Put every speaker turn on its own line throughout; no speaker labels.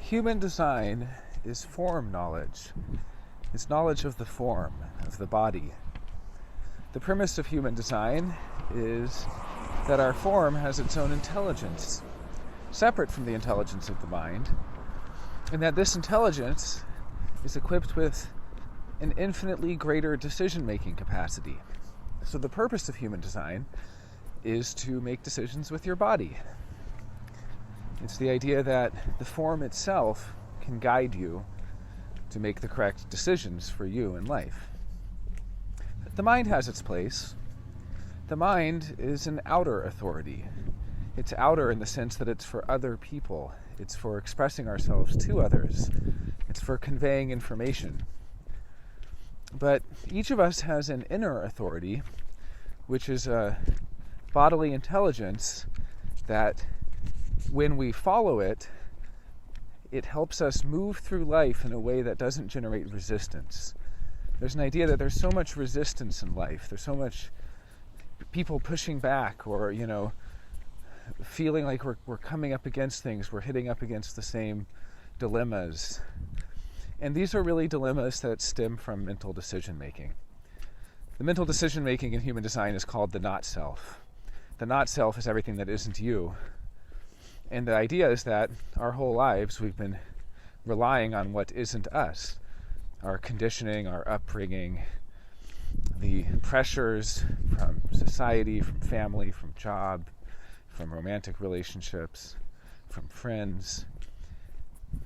Human design is form knowledge. It's knowledge of the form, of the body. The premise of human design is that our form has its own intelligence, separate from the intelligence of the mind, and that this intelligence is equipped with an infinitely greater decision-making capacity. So the purpose of human design is to make decisions with your body. It's the idea that the form itself can guide you to make the correct decisions for you in life. The mind has its place. The mind is an outer authority. It's outer in the sense that it's for other people. It's for expressing ourselves to others. It's for conveying information. But each of us has an inner authority, which is a bodily intelligence that, when we follow it, it helps us move through life in a way that doesn't generate resistance. There's an idea that there's so much resistance in life. There's so much people pushing back, or, feeling like we're coming up against things. We're hitting up against the same dilemmas. And these are really dilemmas that stem from mental decision making. The mental decision making in human design is called the not self. The not self is everything that isn't you. And the idea is that our whole lives we've been relying on what isn't us. Our conditioning, our upbringing, the pressures from society, from family, from job, from romantic relationships, from friends.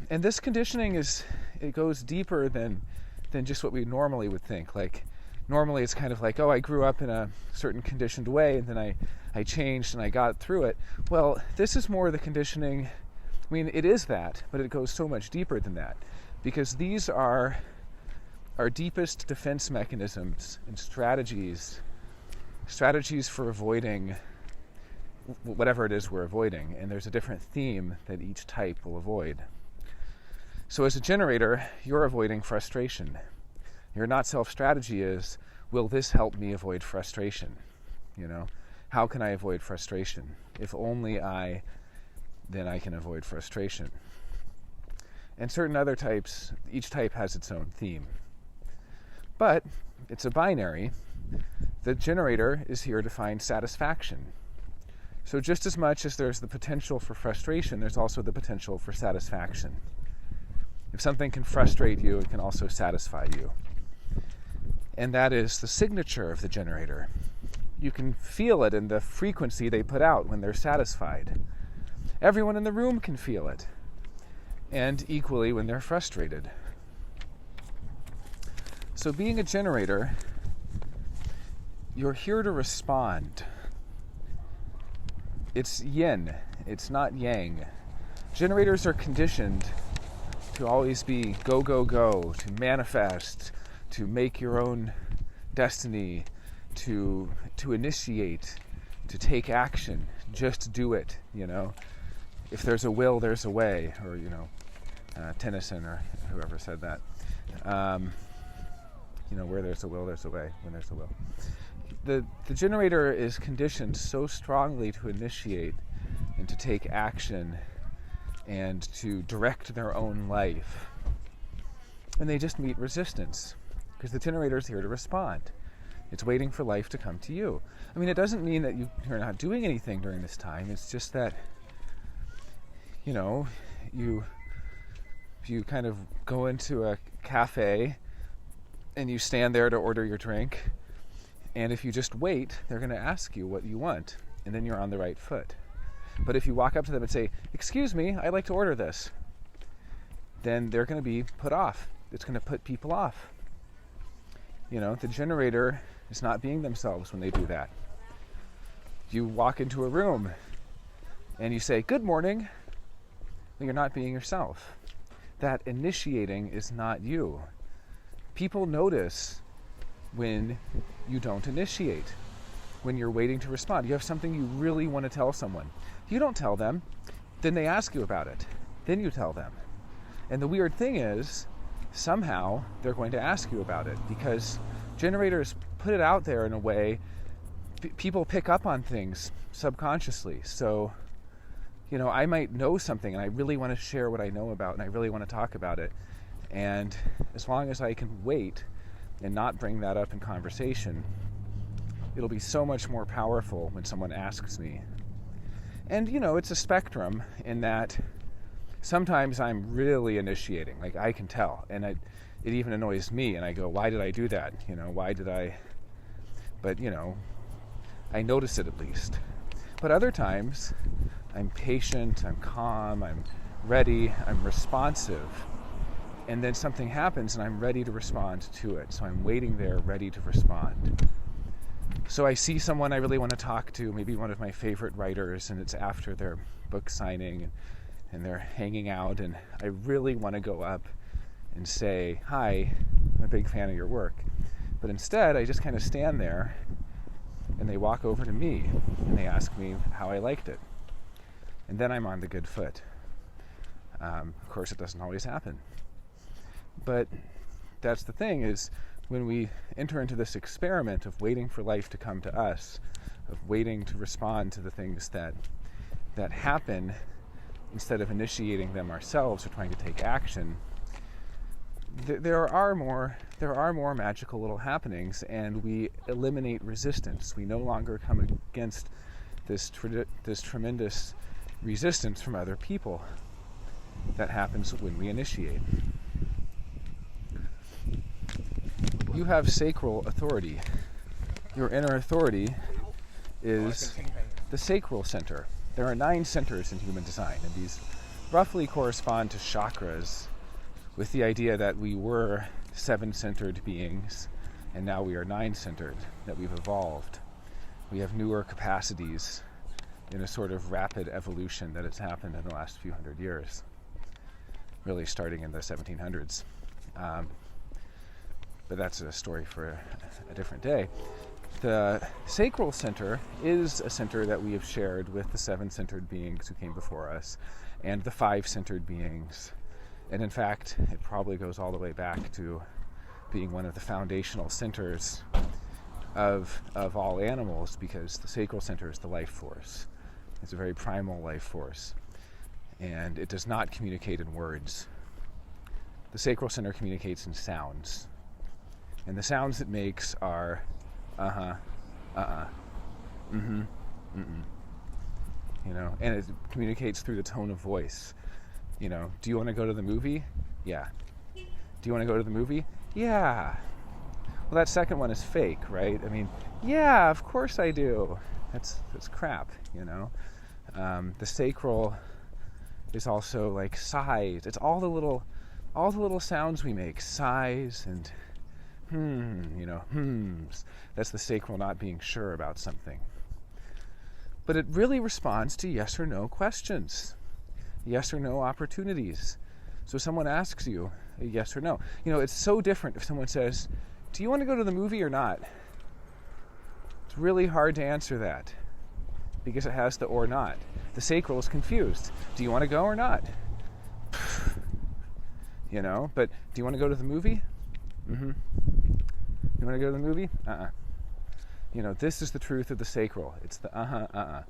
And this conditioning it goes deeper than just what we normally would think. Like, normally it's kind of like, I grew up in a certain conditioned way, and then I changed and I got through it. Well, this is more the conditioning. I mean, it is that, but it goes so much deeper than that, because these are our deepest defense mechanisms and strategies for avoiding whatever it is we're avoiding. And there's a different theme that each type will avoid. So as a generator, you're avoiding frustration. Your not-self strategy is, will this help me avoid frustration? How can I avoid frustration? If only then I can avoid frustration. And certain other types, each type has its own theme. But it's a binary. The generator is here to find satisfaction. So just as much as there's the potential for frustration, there's also the potential for satisfaction. If something can frustrate you, it can also satisfy you. And that is the signature of the generator. You can feel it in the frequency they put out when they're satisfied. Everyone in the room can feel it. And equally when they're frustrated. So being a generator, you're here to respond. It's yin, it's not yang. Generators are conditioned to always be go, go, go, to manifest, to make your own destiny, to initiate, to take action. Just do it, If there's a will, there's a way, or, Tennyson or whoever said that. Where there's a will, there's a way, when there's a will. The generator is conditioned so strongly to initiate and to take action and to direct their own life. And they just meet resistance, because the generator is here to respond. It's waiting for life to come to you. I mean, it doesn't mean that you're not doing anything during this time. It's just that, you kind of go into a cafe and you stand there to order your drink. And if you just wait, they're going to ask you what you want. And then you're on the right foot. But if you walk up to them and say, "Excuse me, I'd like to order this," then they're going to be put off. It's going to put people off. The generator is not being themselves when they do that. You walk into a room and you say, "Good morning," well, you're not being yourself. That initiating is not you. People notice when you don't initiate, when you're waiting to respond. You have something you really want to tell someone. You don't tell them. Then they ask you about it. Then you tell them. And the weird thing is, somehow they're going to ask you about it, because generators put it out there in a way people pick up on things subconsciously. So I might know something and I really want to share what I know about and I really want to talk about it. And as long as I can wait and not bring that up in conversation, it'll be so much more powerful when someone asks me. And, it's a spectrum in that sometimes I'm really initiating, like I can tell, and it even annoys me, and I go, why did I do that? Why did I? But, I notice it at least. But other times, I'm patient, I'm calm, I'm ready, I'm responsive. And then something happens and I'm ready to respond to it. So I'm waiting there, ready to respond. So I see someone I really want to talk to, maybe one of my favorite writers, and it's after their book signing, and they're hanging out, and I really want to go up and say, hi, I'm a big fan of your work. But instead, I just kind of stand there, and they walk over to me, and they ask me how I liked it. And then I'm on the good foot. Of course, it doesn't always happen. But that's the thing, is when we enter into this experiment of waiting for life to come to us, of waiting to respond to the things that happen instead of initiating them ourselves or trying to take action, there are more magical little happenings, and we eliminate resistance. We no longer come against this tremendous resistance from other people that happens when we initiate. You have sacral authority. Your inner authority is the Sacral Center. There are 9 centers in human design, and these roughly correspond to chakras, with the idea that we were 7-centered beings, and now we are 9-centered, that we've evolved. We have newer capacities in a sort of rapid evolution that has happened in the last few hundred years, really starting in the 1700s. But that's a story for a different day. The Sacral Center is a center that we have shared with the 7-centered beings who came before us and the 5-centered beings. And in fact, it probably goes all the way back to being one of the foundational centers of all animals, because the Sacral Center is the life force. It's a very primal life force. And it does not communicate in words. The Sacral Center communicates in sounds. And the sounds it makes are and and it communicates through the tone of voice. Do you want to go to the movie? Yeah. Do you want to go to the movie? Yeah. Well, that second one is fake, right? I mean, yeah, of course I do. That's crap, The sacral is also like sighs. It's all the little sounds we make, sighs and hms. That's the sacral not being sure about something. But it really responds to yes or no questions, yes or no opportunities. So someone asks you a yes or no. It's so different if someone says, do you want to go to the movie or not? It's really hard to answer that because it has the or not. The sacral is confused. Do you want to go or not? But do you want to go to the movie? You want to go to the movie? This is the truth of the sacral. It's the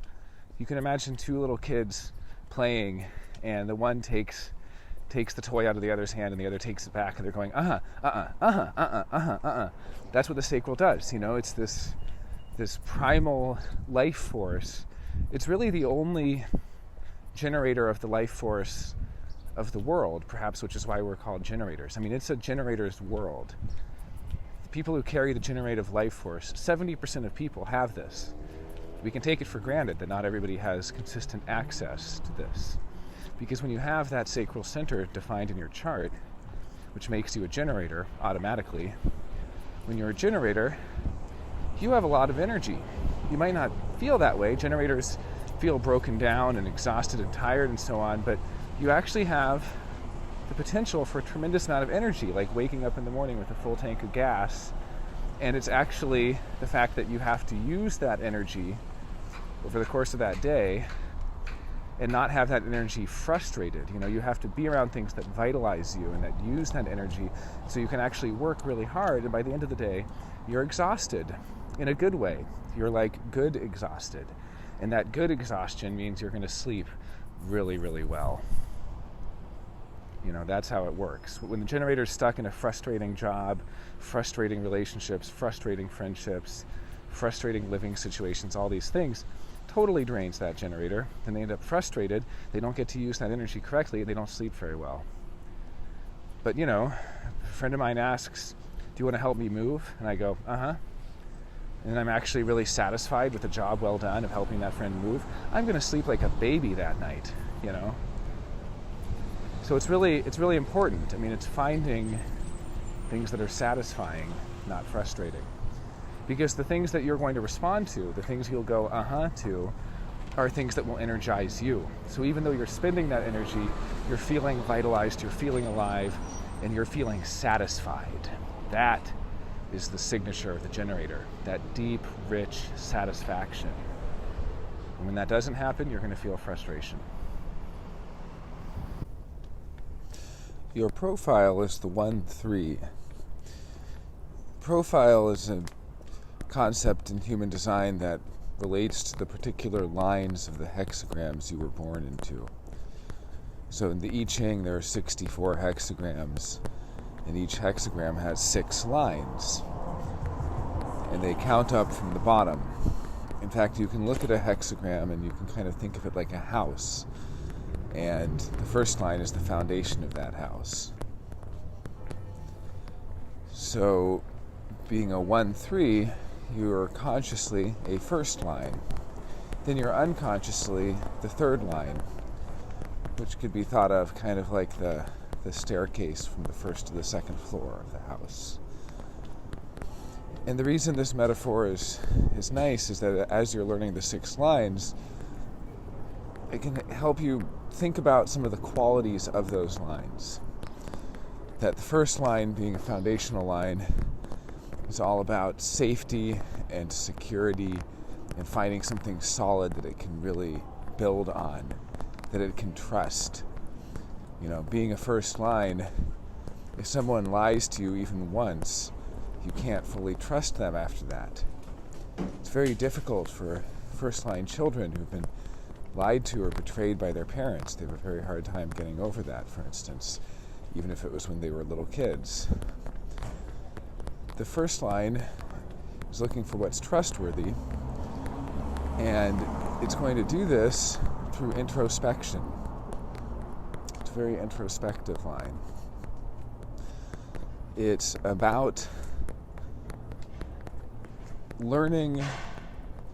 You can imagine 2 little kids playing, and the one takes the toy out of the other's hand and the other takes it back, and they're going That's what the sacral does. It's this primal life force. It's really the only generator of the life force of the world, perhaps, which is why we're called generators. I mean, it's a generator's world. The people who carry the generative life force, 70% of people have this. We can take it for granted that not everybody has consistent access to this. Because when you have that sacral center defined in your chart, which makes you a generator automatically, when you're a generator, you have a lot of energy. You might not feel that way. Generators feel broken down and exhausted and tired and so on, but you actually have the potential for a tremendous amount of energy, like waking up in the morning with a full tank of gas. And it's actually the fact that you have to use that energy over the course of that day and not have that energy frustrated. You have to be around things that vitalize you and that use that energy so you can actually work really hard, and by the end of the day, you're exhausted in a good way. You're like good exhausted. And that good exhaustion means you're going to sleep really, really well. That's how it works. When the generator's stuck in a frustrating job, frustrating relationships, frustrating friendships, frustrating living situations, all these things, totally drains that generator. Then they end up frustrated. They don't get to use that energy correctly. They don't sleep very well. But, a friend of mine asks, do you want to help me move? And I go, uh-huh. And I'm actually really satisfied with the job well done of helping that friend move. I'm going to sleep like a baby that night, So it's really important. It's finding things that are satisfying, not frustrating. Because the things that you're going to respond to, the things you'll go uh-huh to, are things that will energize you. So even though you're spending that energy, you're feeling vitalized, you're feeling alive, and you're feeling satisfied. That is the signature of the generator, that deep, rich satisfaction. And when that doesn't happen, you're going to feel frustration. Your profile is the 1-3. Profile is a concept in human design that relates to the particular lines of the hexagrams you were born into. So in the I Ching, there are 64 hexagrams, and each hexagram has 6 lines, and they count up from the bottom. In fact, you can look at a hexagram and you can kind of think of it like a house, and the first line is the foundation of that house. So being a 1-3, you're consciously a first line. Then you're unconsciously the third line, which could be thought of kind of like the staircase from the first to the second floor of the house. And the reason this metaphor is nice is that as you're learning the 6 lines, it can help you think about some of the qualities of those lines. That the first line, being a foundational line, is all about safety and security and finding something solid that it can really build on, that it can trust. Being a first line, if someone lies to you even once, you can't fully trust them after that. It's very difficult for first line children who've been lied to or betrayed by their parents. They have a very hard time getting over that, for instance, even if it was when they were little kids. The first line is looking for what's trustworthy, and it's going to do this through introspection. It's a very introspective line. It's about learning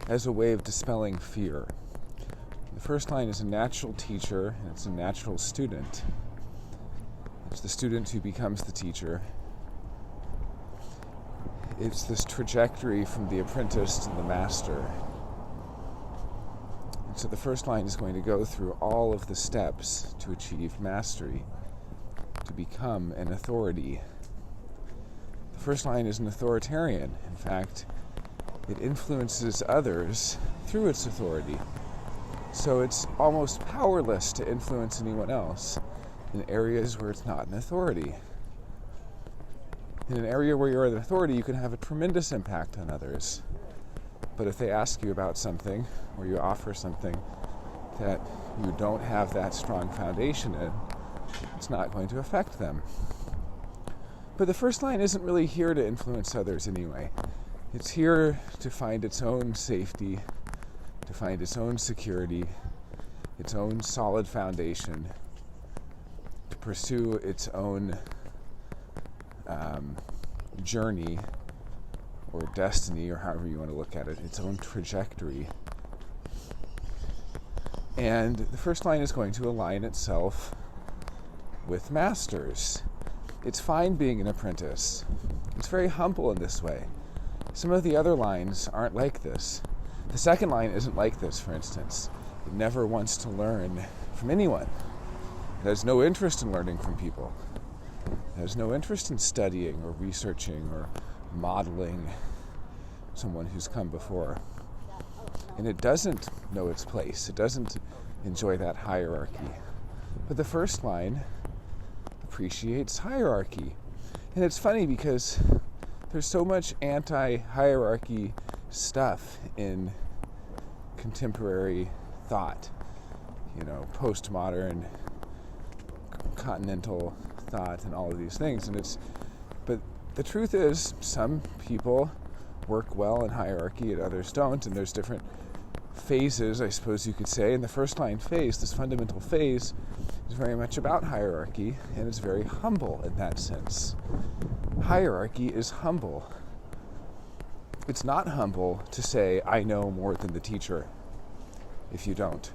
as a way of dispelling fear. The first line is a natural teacher, and it's a natural student. It's the student who becomes the teacher. It's this trajectory from the apprentice to the master. And so the first line is going to go through all of the steps to achieve mastery, to become an authority. The first line is an authoritarian. In fact, it influences others through its authority. So it's almost powerless to influence anyone else in areas where it's not an authority. In an area where you're an authority, you can have a tremendous impact on others. But if they ask you about something, or you offer something that you don't have that strong foundation in, it's not going to affect them. But the first line isn't really here to influence others anyway. It's here to find its own safety, to find its own security, its own solid foundation, to pursue its own journey or destiny, or however you want to look at it, its own trajectory. And the first line is going to align itself with masters. It's fine being an apprentice. It's very humble in this way. Some of the other lines aren't like this. The second line isn't like this, for instance. It never wants to learn from anyone. It has no interest in learning from people. It has no interest in studying or researching or modeling someone who's come before. And it doesn't know its place. It doesn't enjoy that hierarchy. But the first line appreciates hierarchy. And it's funny because there's so much anti-hierarchy stuff in contemporary thought. postmodern, continental thought and all of these things. But the truth is, some people work well in hierarchy and others don't, and there's different phases, I suppose you could say. And the first line phase, this fundamental phase, is very much about hierarchy, and it's very humble in that sense. Hierarchy is humble. It's not humble to say, I know more than the teacher, if you don't.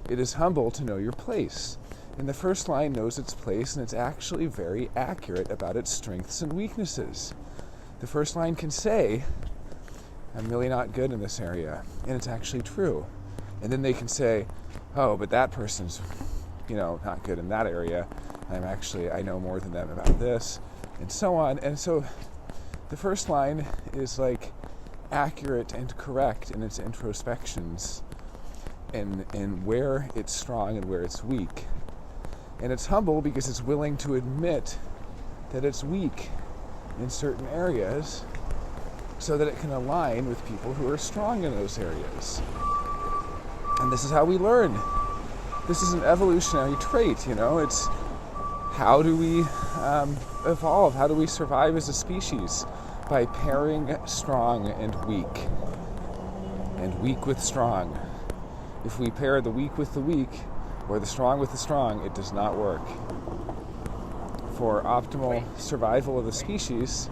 It is humble to know your place. And the first line knows its place, and it's actually very accurate about its strengths and weaknesses. The first line can say, I'm really not good in this area, and it's actually true. And then they can say, oh, but that person's, not good in that area. I know more than them about this, and so on. And so the first line is like accurate and correct in its introspections and where it's strong and where it's weak. And it's humble because it's willing to admit that it's weak in certain areas so that it can align with people who are strong in those areas. And this is how we learn. This is an evolutionary trait, It's how do we evolve? How do we survive as a species? By pairing strong and weak with strong. If we pair the weak with the weak, or the strong with the strong, it does not work. For optimal survival of the species,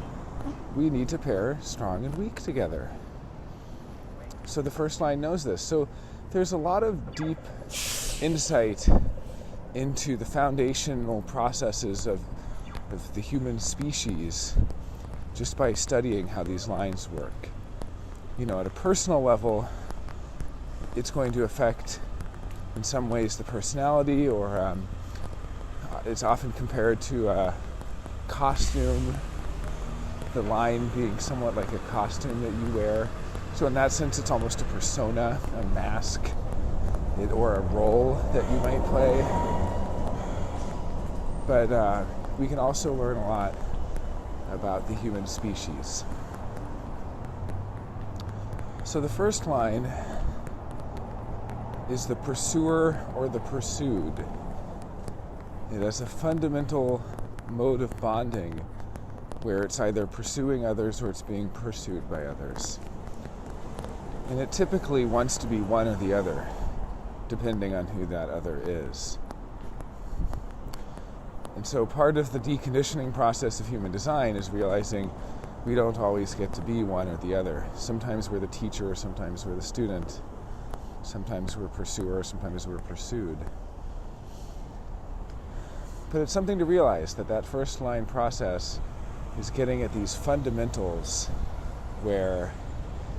we need to pair strong and weak together. So the first line knows this. So there's a lot of deep insight into the foundational processes of the human species just by studying how these lines work. At a personal level, it's going to affect, in some ways, the personality, or it's often compared to a costume, the line being somewhat like a costume that you wear. So in that sense, it's almost a persona, a mask, or a role that you might play. But we can also learn a lot about the human species. So the first line is the pursuer or the pursued. It has a fundamental mode of bonding where it's either pursuing others or it's being pursued by others. And it typically wants to be one or the other, depending on who that other is. And so part of the deconditioning process of human design is realizing we don't always get to be one or the other. Sometimes we're the teacher, sometimes we're the student. Sometimes we're pursuer, sometimes we're pursued. But it's something to realize that first line process is getting at these fundamentals where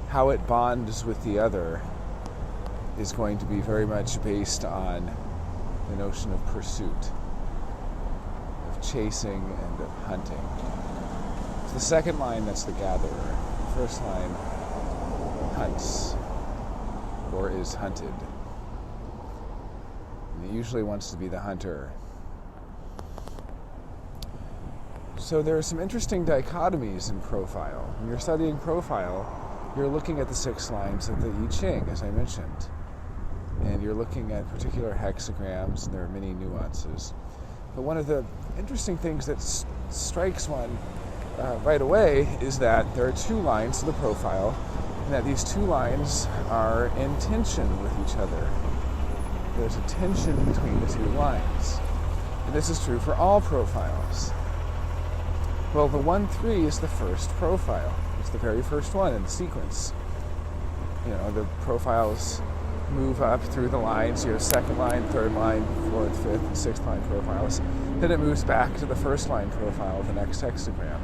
how it bonds with the other is going to be very much based on the notion of pursuit, of chasing and of hunting. So the second line, that's the gatherer. The first line hunts or is hunted. And it usually wants to be the hunter. So there are some interesting dichotomies in profile. When you're studying profile, you're looking at the 6 lines of the I Ching, as I mentioned. And you're looking at particular hexagrams, and there are many nuances. But one of the interesting things that strikes one right away is that there are 2 lines to the profile, and that these 2 lines are in tension with each other. There's a tension between the 2 lines. And this is true for all profiles. Well, the 1-3 is the first profile. It's the very first one in the sequence. The profiles move up through the lines. You have 2nd line, 3rd line, 4th, 5th, and 6th line profiles. Then it moves back to the 1st line profile of the next hexagram.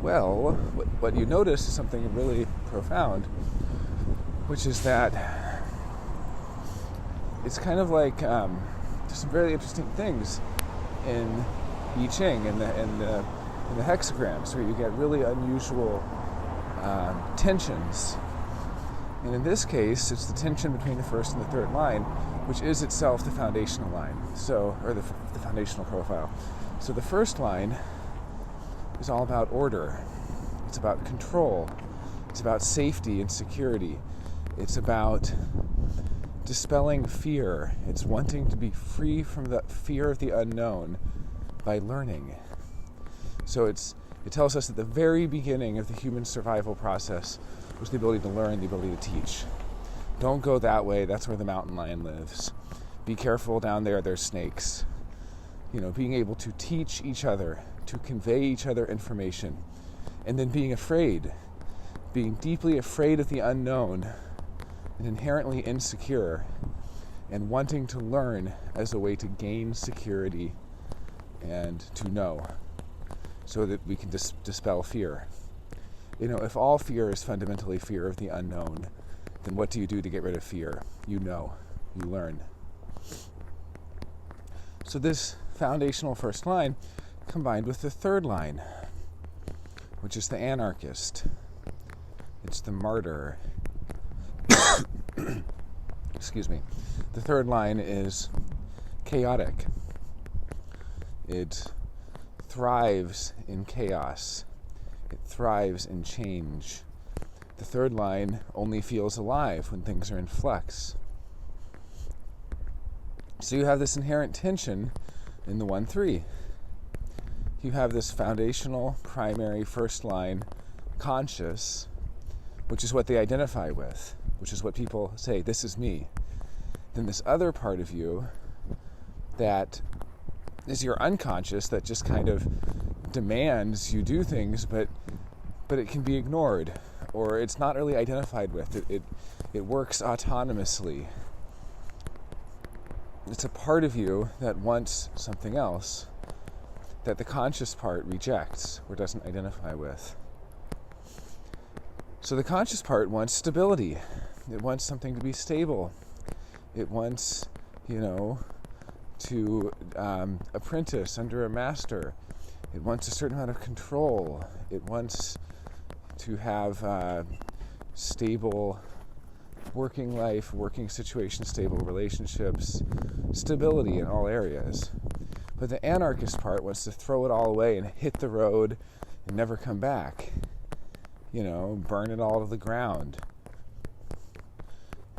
Well, what you notice is something really profound, which is that it's kind of like there's some very interesting things in I Ching and the hexagrams where you get really unusual tensions. And in this case, it's the tension between the 1st and the 3rd line, which is itself the foundational line, or the foundational profile. So the 1st line is all about order. It's about control. It's about safety and security. It's about dispelling fear. It's wanting to be free from the fear of the unknown by learning. So it tells us that the very beginning of the human survival process was the ability to learn, the ability to teach. Don't go that way. That's where the mountain lion lives. Be careful down there. There's snakes. Being able to teach each other, to convey each other information, and then being deeply afraid of the unknown and inherently insecure, and wanting to learn as a way to gain security and to know, so that we can dispel fear. If all fear is fundamentally fear of the unknown, then what do you do to get rid of fear? You learn. So this foundational first line combined with the third line, which is the anarchist. It's the martyr. Excuse me. The third line is chaotic. It thrives in chaos. It thrives in change. The third line only feels alive when things are in flux. So you have this inherent tension in the 1-3. You have this foundational, primary, first line, conscious, which is what they identify with, which is what people say, this is me. Then this other part of you that is your unconscious that just kind of demands you do things, but it can be ignored, or it's not really identified with. It works autonomously. It's a part of you that wants something else that the conscious part rejects or doesn't identify with. So the conscious part wants stability. It wants something to be stable. It wants, to apprentice under a master. It wants a certain amount of control. It wants to have stable working life, working situation, stable relationships, stability in all areas. But the anarchist part wants to throw it all away and hit the road and never come back. Burn it all to the ground.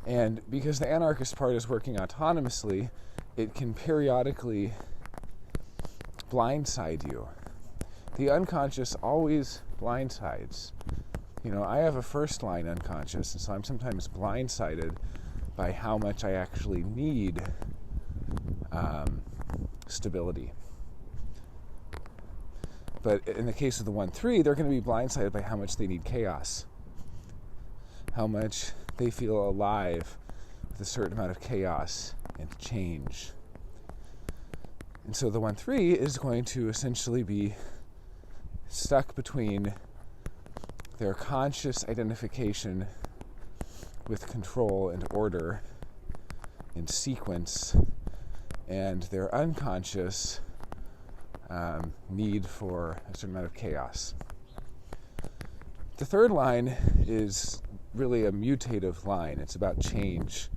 And because the anarchist part is working autonomously, it can periodically blindside you. The unconscious always blindsides. I have a first line unconscious, and so I'm sometimes blindsided by how much I actually need stability. But in the case of the 1-3, they're going to be blindsided by how much they need chaos, how much they feel alive with a certain amount of chaos and change. And so the 1-3 is going to essentially be stuck between their conscious identification with control and order and sequence and their unconscious need for a certain amount of chaos. The third line is really a mutative line. It's about change.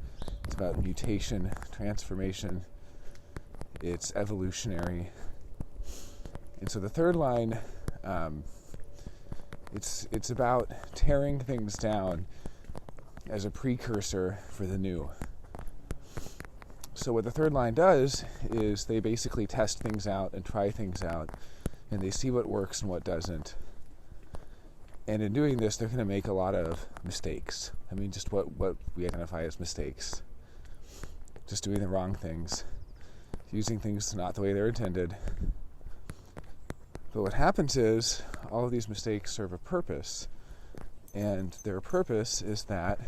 It's about mutation, transformation. It's evolutionary. And so the third line, it's about tearing things down as a precursor for the new. So what the third line does is they basically test things out and try things out, and they see what works and what doesn't. And in doing this, they're going to make a lot of mistakes. Just what we identify as mistakes. Just doing the wrong things, using things not the way they're intended. But what happens is all of these mistakes serve a purpose, and their purpose is that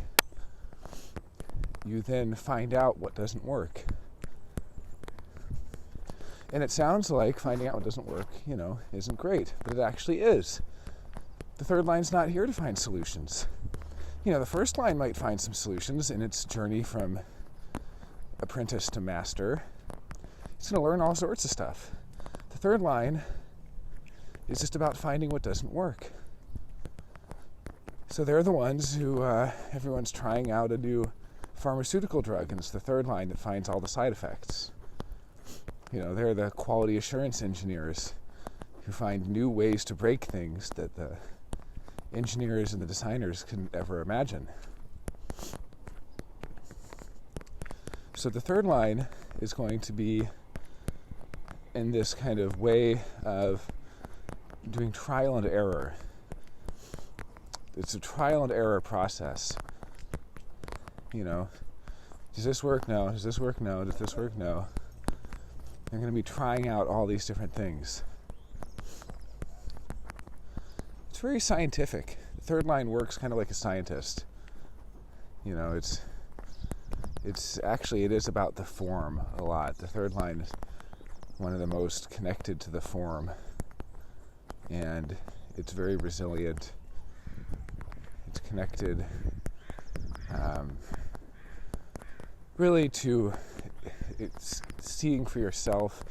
you then find out what doesn't work. And it sounds like finding out what doesn't work, isn't great, but it actually is. The third line's not here to find solutions. The first line might find some solutions in its journey from apprentice to master. It's going to learn all sorts of stuff. The third line is just about finding what doesn't work. So they're the ones who everyone's trying out a new pharmaceutical drug, and it's the third line that finds all the side effects. They're the quality assurance engineers who find new ways to break things that the engineers and the designers couldn't ever imagine. So the third line is going to be in this kind of way of doing trial and error. It's a trial and error process. Does this work? No. Does this work? No. Does this work? No. They're going to be trying out all these different things. It's very scientific. The third line works kind of like a scientist. It's actually, it is about the form a lot. The third line is one of the most connected to the form, and it's very resilient. It's connected really to it's seeing for yourself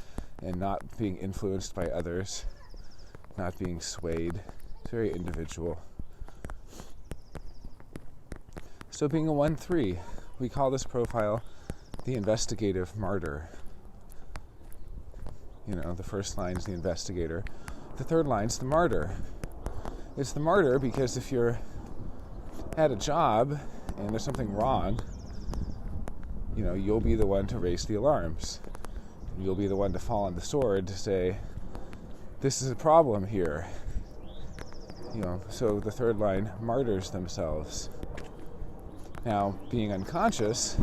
and not being influenced by others, not being swayed. It's very individual. So being a 1-3, we call this profile the Investigative Martyr. The first line's the investigator. The third line's the martyr. It's the martyr because if you're at a job and there's something wrong, you'll be the one to raise the alarms. You'll be the one to fall on the sword to say, this is a problem here. So the third line martyrs themselves. Now, being unconscious,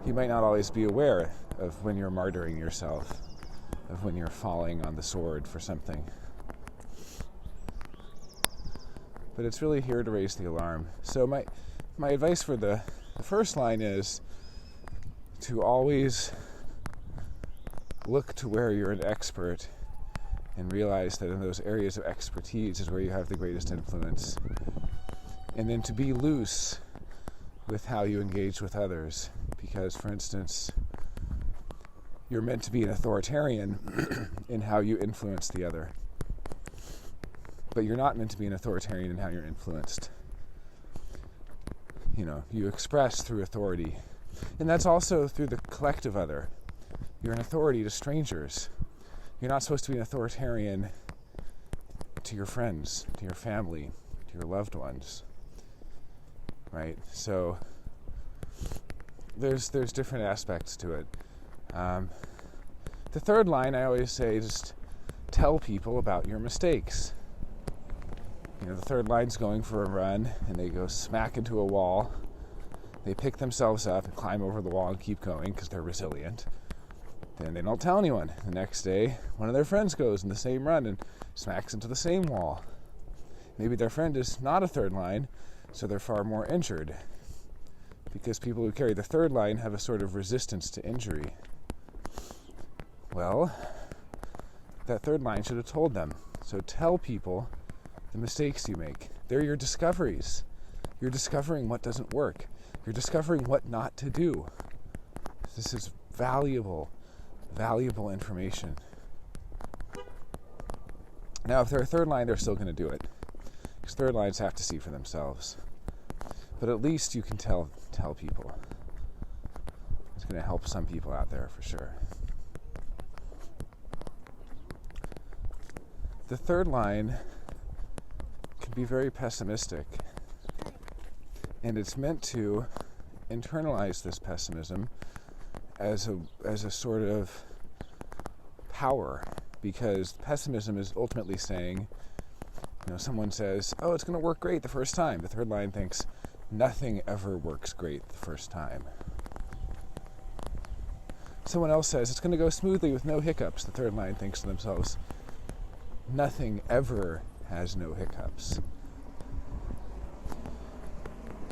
you might not always be aware of when you're martyring yourself, of when you're falling on the sword for something. But it's really here to raise the alarm. So my advice for the first line is to always look to where you're an expert and realize that in those areas of expertise is where you have the greatest influence. And then to be loose with how you engage with others. Because, for instance, you're meant to be an authoritarian in how you influence the other. But you're not meant to be an authoritarian in how you're influenced. You express through authority. And that's also through the collective other. You're an authority to strangers. You're not supposed to be an authoritarian to your friends, to your family, to your loved ones. Right? So there's different aspects to it. The third line, I always say, just tell people about your mistakes. The third line's going for a run, and they go smack into a wall. They pick themselves up and climb over the wall and keep going because they're resilient. Then they don't tell anyone. The next day, one of their friends goes in the same run and smacks into the same wall. Maybe their friend is not a third line, so they're far more injured. Because people who carry the third line have a sort of resistance to injury. Well, that third line should have told them. So tell people the mistakes you make. They're your discoveries. You're discovering what doesn't work. You're discovering what not to do. This is valuable information. Now, if they're a third line, they're still going to do it. Because third lines have to see for themselves. But at least you can tell people. It's going to help some people out there for sure. The third line can be very pessimistic. And it's meant to internalize this pessimism as a sort of power, because pessimism is ultimately saying, someone says, oh, it's going to work great the first time. The third line thinks, nothing ever works great the first time. Someone else says, it's going to go smoothly with no hiccups. The third line thinks to themselves, nothing ever has no hiccups.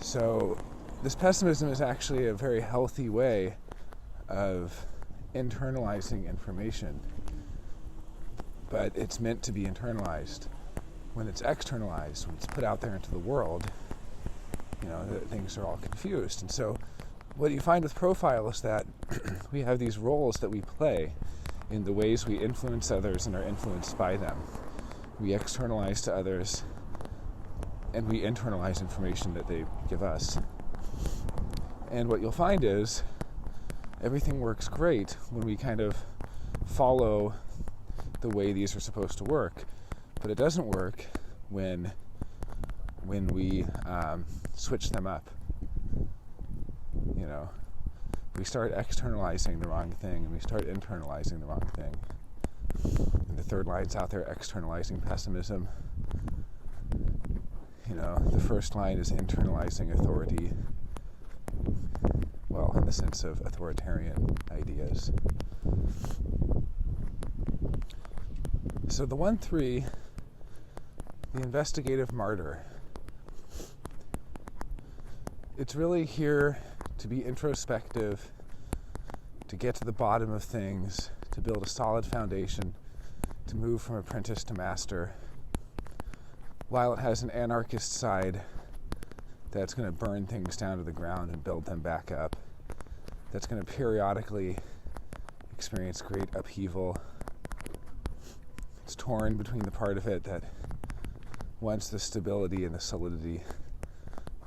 So this pessimism is actually a very healthy way of internalizing information. But it's meant to be internalized. When it's externalized, when it's put out there into the world, things are all confused. And so what you find with profile is that we have these roles that we play in the ways we influence others and are influenced by them. We externalize to others, and we internalize information that they give us. And what you'll find is everything works great when we kind of follow the way these are supposed to work. But it doesn't work when we switch them up. we start externalizing the wrong thing, and we start internalizing the wrong thing. And the third line's out there externalizing pessimism. The first line is internalizing authority. Well, in the sense of authoritarian ideas. So the 1-3, the Investigative Martyr, it's really here to be introspective, to get to the bottom of things, to build a solid foundation, to move from apprentice to master, while it has an anarchist side that's going to burn things down to the ground and build them back up, that's going to periodically experience great upheaval. It's torn between the part of it that wants the stability and the solidity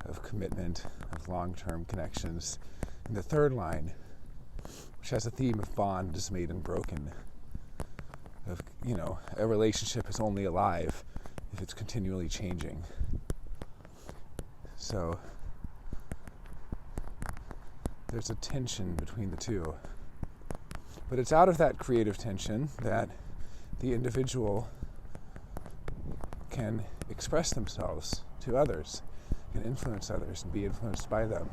of commitment, of long-term connections, and the third line, which has a theme of bond is made and broken, of, a relationship is only alive if it's continually changing. So there's a tension between the two. But it's out of that creative tension that the individual can express themselves to others, can influence others and be influenced by them.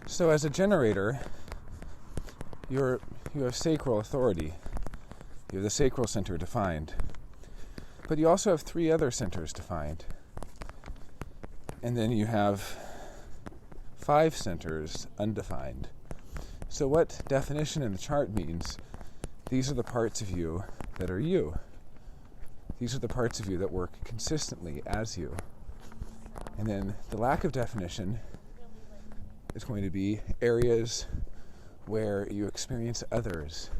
So as a generator, you have sacral authority. You have the Sacral Center defined. But you also have 3 other centers defined. And then you have 5 centers undefined. So what definition in the chart means, these are the parts of you that are you. These are the parts of you that work consistently as you. And then the lack of definition is going to be areas where you experience others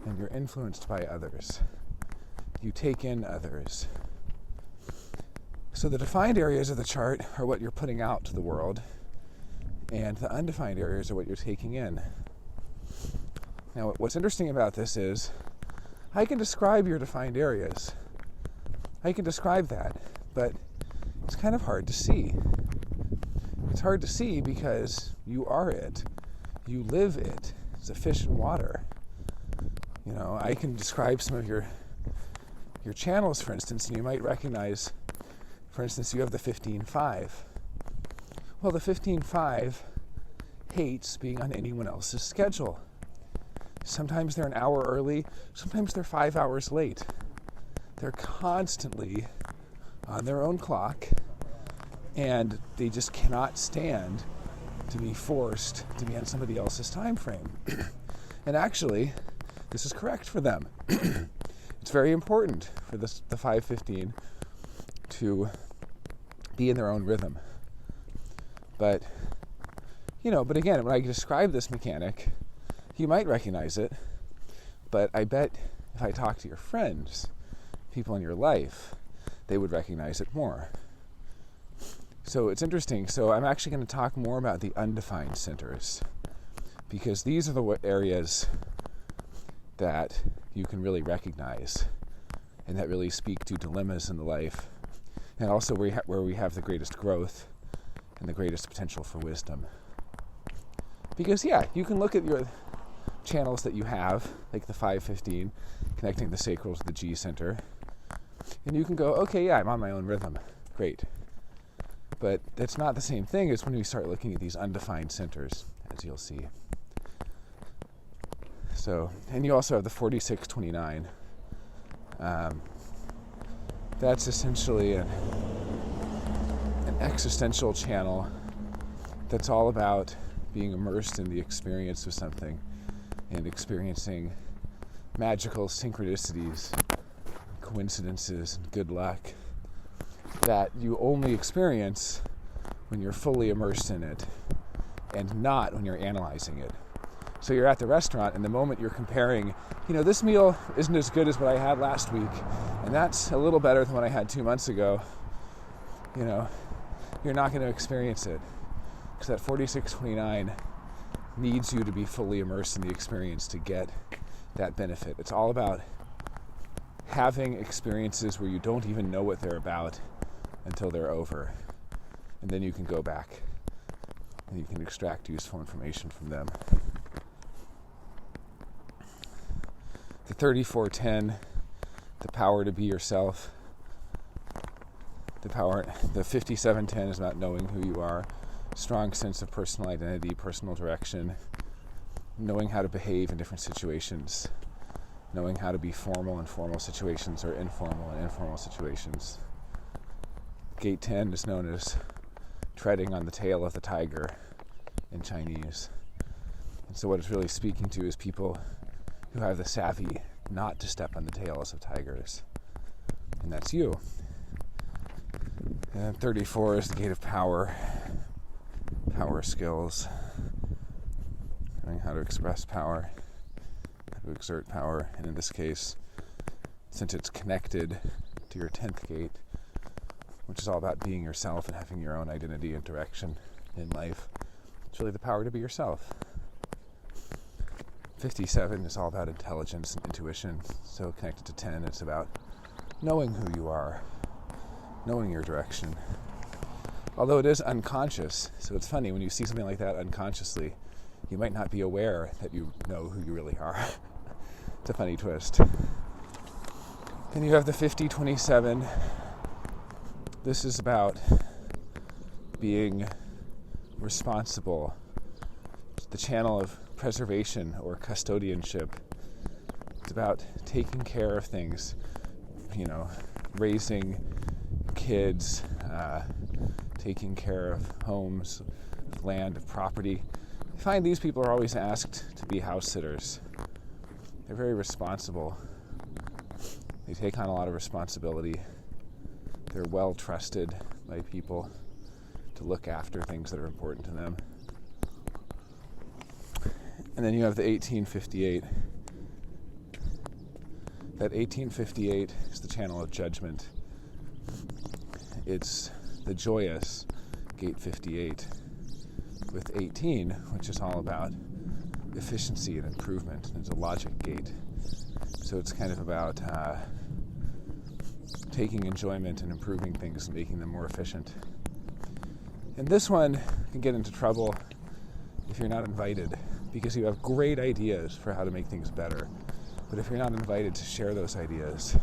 and you're influenced by others. You take in others. So the defined areas of the chart are what you're putting out to the world, and the undefined areas are what you're taking in. Now, what's interesting about this is I can describe your defined areas. I can describe that, but it's kind of hard to see. It's hard to see because you are it. You live it. It's a fish in water. I can describe some of your channels, for instance, and you might recognize, for instance, you have the 15-5. Well, the 15-5 hates being on anyone else's schedule. Sometimes they're an hour early, sometimes they're 5 hours late. They're constantly on their own clock, and they just cannot stand to be forced to be on somebody else's time frame. And actually, this is correct for them. It's very important for the 5:15 to be in their own rhythm. But again, when I describe this mechanic, you might recognize it, but I bet if I talk to your friends, people in your life, they would recognize it more. So it's interesting. So I'm actually going to talk more about the undefined centers, because these are the areas that you can really recognize and that really speak to dilemmas in the life, and also where we have the greatest growth and the greatest potential for wisdom. Because you can look at your channels that you have, like the 5:15, connecting the sacral to the G center, and you can go, okay, I'm on my own rhythm, great. But that's not the same thing as when we start looking at these undefined centers, as you'll see. So, and you also have the 4629. That's essentially an existential channel that's all about being immersed in the experience of something and experiencing magical synchronicities, coincidences, and good luck that you only experience when you're fully immersed in it and not when you're analyzing it. So you're at the restaurant, and the moment you're comparing, this meal isn't as good as what I had last week, and that's a little better than what I had 2 months ago, you're not going to experience it. Because that 4629 needs you to be fully immersed in the experience to get that benefit. It's all about having experiences where you don't even know what they're about until they're over. And then you can go back and you can extract useful information from them. The 3410, the power to be yourself. The 5710 is about knowing who you are. Strong sense of personal identity, personal direction. Knowing how to behave in different situations. Knowing how to be formal in formal situations or informal in informal situations. Gate 10 is known as treading on the tail of the tiger in Chinese. And so what it's really speaking to is people who have the savvy not to step on the tails of tigers. And that's you. And 34 is the gate of power. Power skills. Knowing how to express power, how to exert power. And in this case, since it's connected to your 10th gate, which is all about being yourself and having your own identity and direction in life, it's really the power to be yourself. 57 is all about intelligence and intuition. So connected to 10, it's about knowing who you are, knowing your direction. Although it is unconscious, so it's funny, when you see something like that unconsciously, you might not be aware that you know who you really are. It's a funny twist. Then you have the 50-27. This is about being responsible. It's the channel of preservation or custodianship. It's about taking care of things, raising kids, taking care of homes, of land, of property. I find these people are always asked to be house sitters. They're very responsible. They take on a lot of responsibility. They're well trusted by people to look after things that are important to them. And then you have the 1858. That 1858 is the channel of judgment. It's the joyous gate 58 with 18, which is all about efficiency and improvement. It's a logic gate. So it's kind of about taking enjoyment and improving things and making them more efficient. And this one can get into trouble if you're not invited, because you have great ideas for how to make things better. But if you're not invited to share those ideas,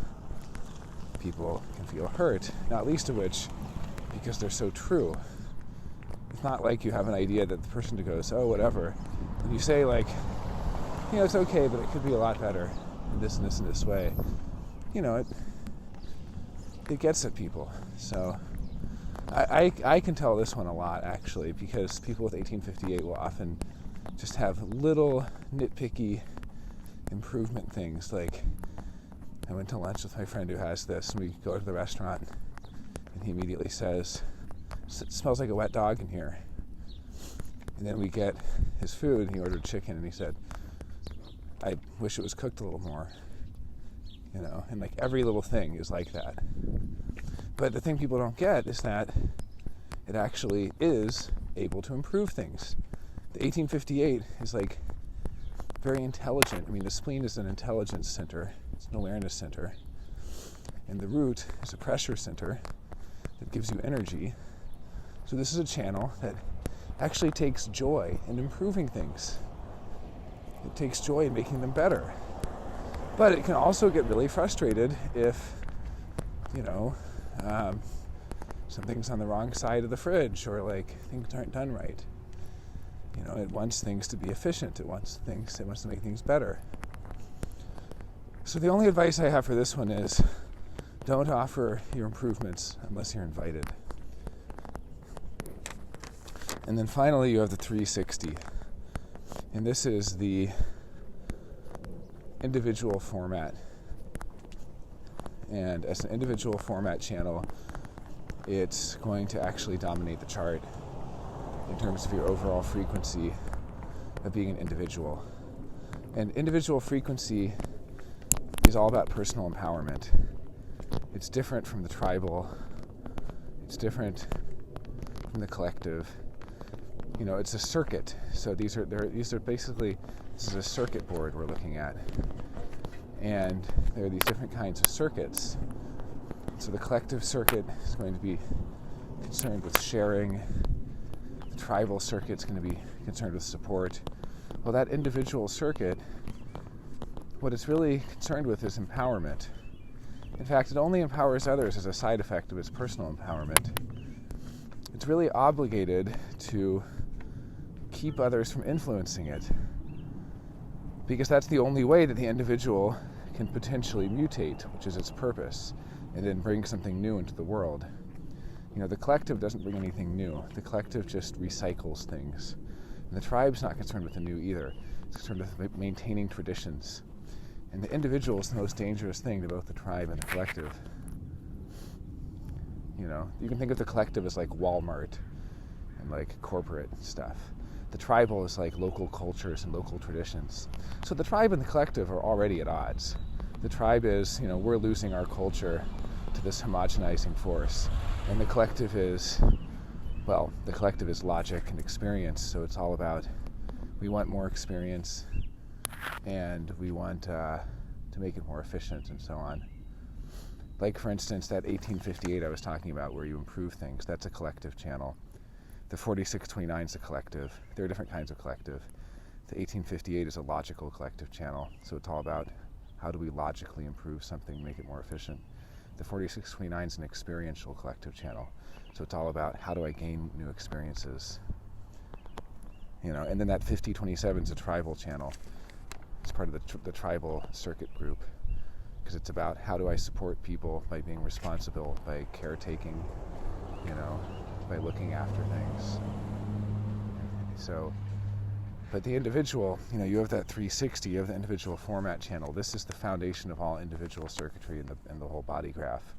people can feel hurt, not least of which because they're so true. It's not like you have an idea that the person goes, oh, whatever. When you say, it's okay, but it could be a lot better in this and this and this way, it gets at people. So I can tell this one a lot, actually, because people with 1858 will often just have little nitpicky improvement things. Like, I went to lunch with my friend who has this, and we go to the restaurant, and he immediately says, it smells like a wet dog in here. And then we get his food, and he ordered chicken, and he said, I wish it was cooked a little more. And every little thing is like that. But the thing people don't get is that it actually is able to improve things. The 1858 is very intelligent. The spleen is an intelligence center. It's an awareness center. And the root is a pressure center that gives you energy. So this is a channel that actually takes joy in improving things. It takes joy in making them better. But it can also get really frustrated if, something's on the wrong side of the fridge, or things aren't done right. It wants things to be efficient. It wants to make things better. So the only advice I have for this one is don't offer your improvements unless you're invited. And then finally you have the 360. And this is the individual format. And as an individual format channel, it's going to actually dominate the chart in terms of your overall frequency of being an individual. And individual frequency is all about personal empowerment. It's different from the tribal. It's different from the collective. It's a circuit. So these are basically, this is a circuit board we're looking at. And there are these different kinds of circuits. So the collective circuit is going to be concerned with sharing. The tribal circuit is going to be concerned with support. Well, that individual circuit, what it's really concerned with is empowerment. In fact, it only empowers others as a side effect of its personal empowerment. It's really obligated to keep others from influencing it, because that's the only way that the individual can potentially mutate, which is its purpose, and then bring something new into the world. The collective doesn't bring anything new. The collective just recycles things. And the tribe's not concerned with the new either. It's concerned with maintaining traditions. And the individual is the most dangerous thing to both the tribe and the collective. You can think of the collective as like Walmart and like corporate stuff. The tribal is like local cultures and local traditions. So the tribe and the collective are already at odds. The tribe is, we're losing our culture to this homogenizing force. And the collective is, logic and experience. So it's all about, we want more experience and we want to make it more efficient and so on. Like, for instance, that 1858 I was talking about where you improve things, that's a collective channel. The 4629 is a collective. There are different kinds of collective. The 1858 is a logical collective channel. So it's all about how do we logically improve something, make it more efficient. The 4629 is an experiential collective channel. So it's all about how do I gain new experiences. And then that 5027 is a tribal channel. It's part of the tribal circuit group, because it's about how do I support people by being responsible, by caretaking, by looking after things. So, but the individual, you have that 360, you have the individual format channel. This is the foundation of all individual circuitry in the whole body graph.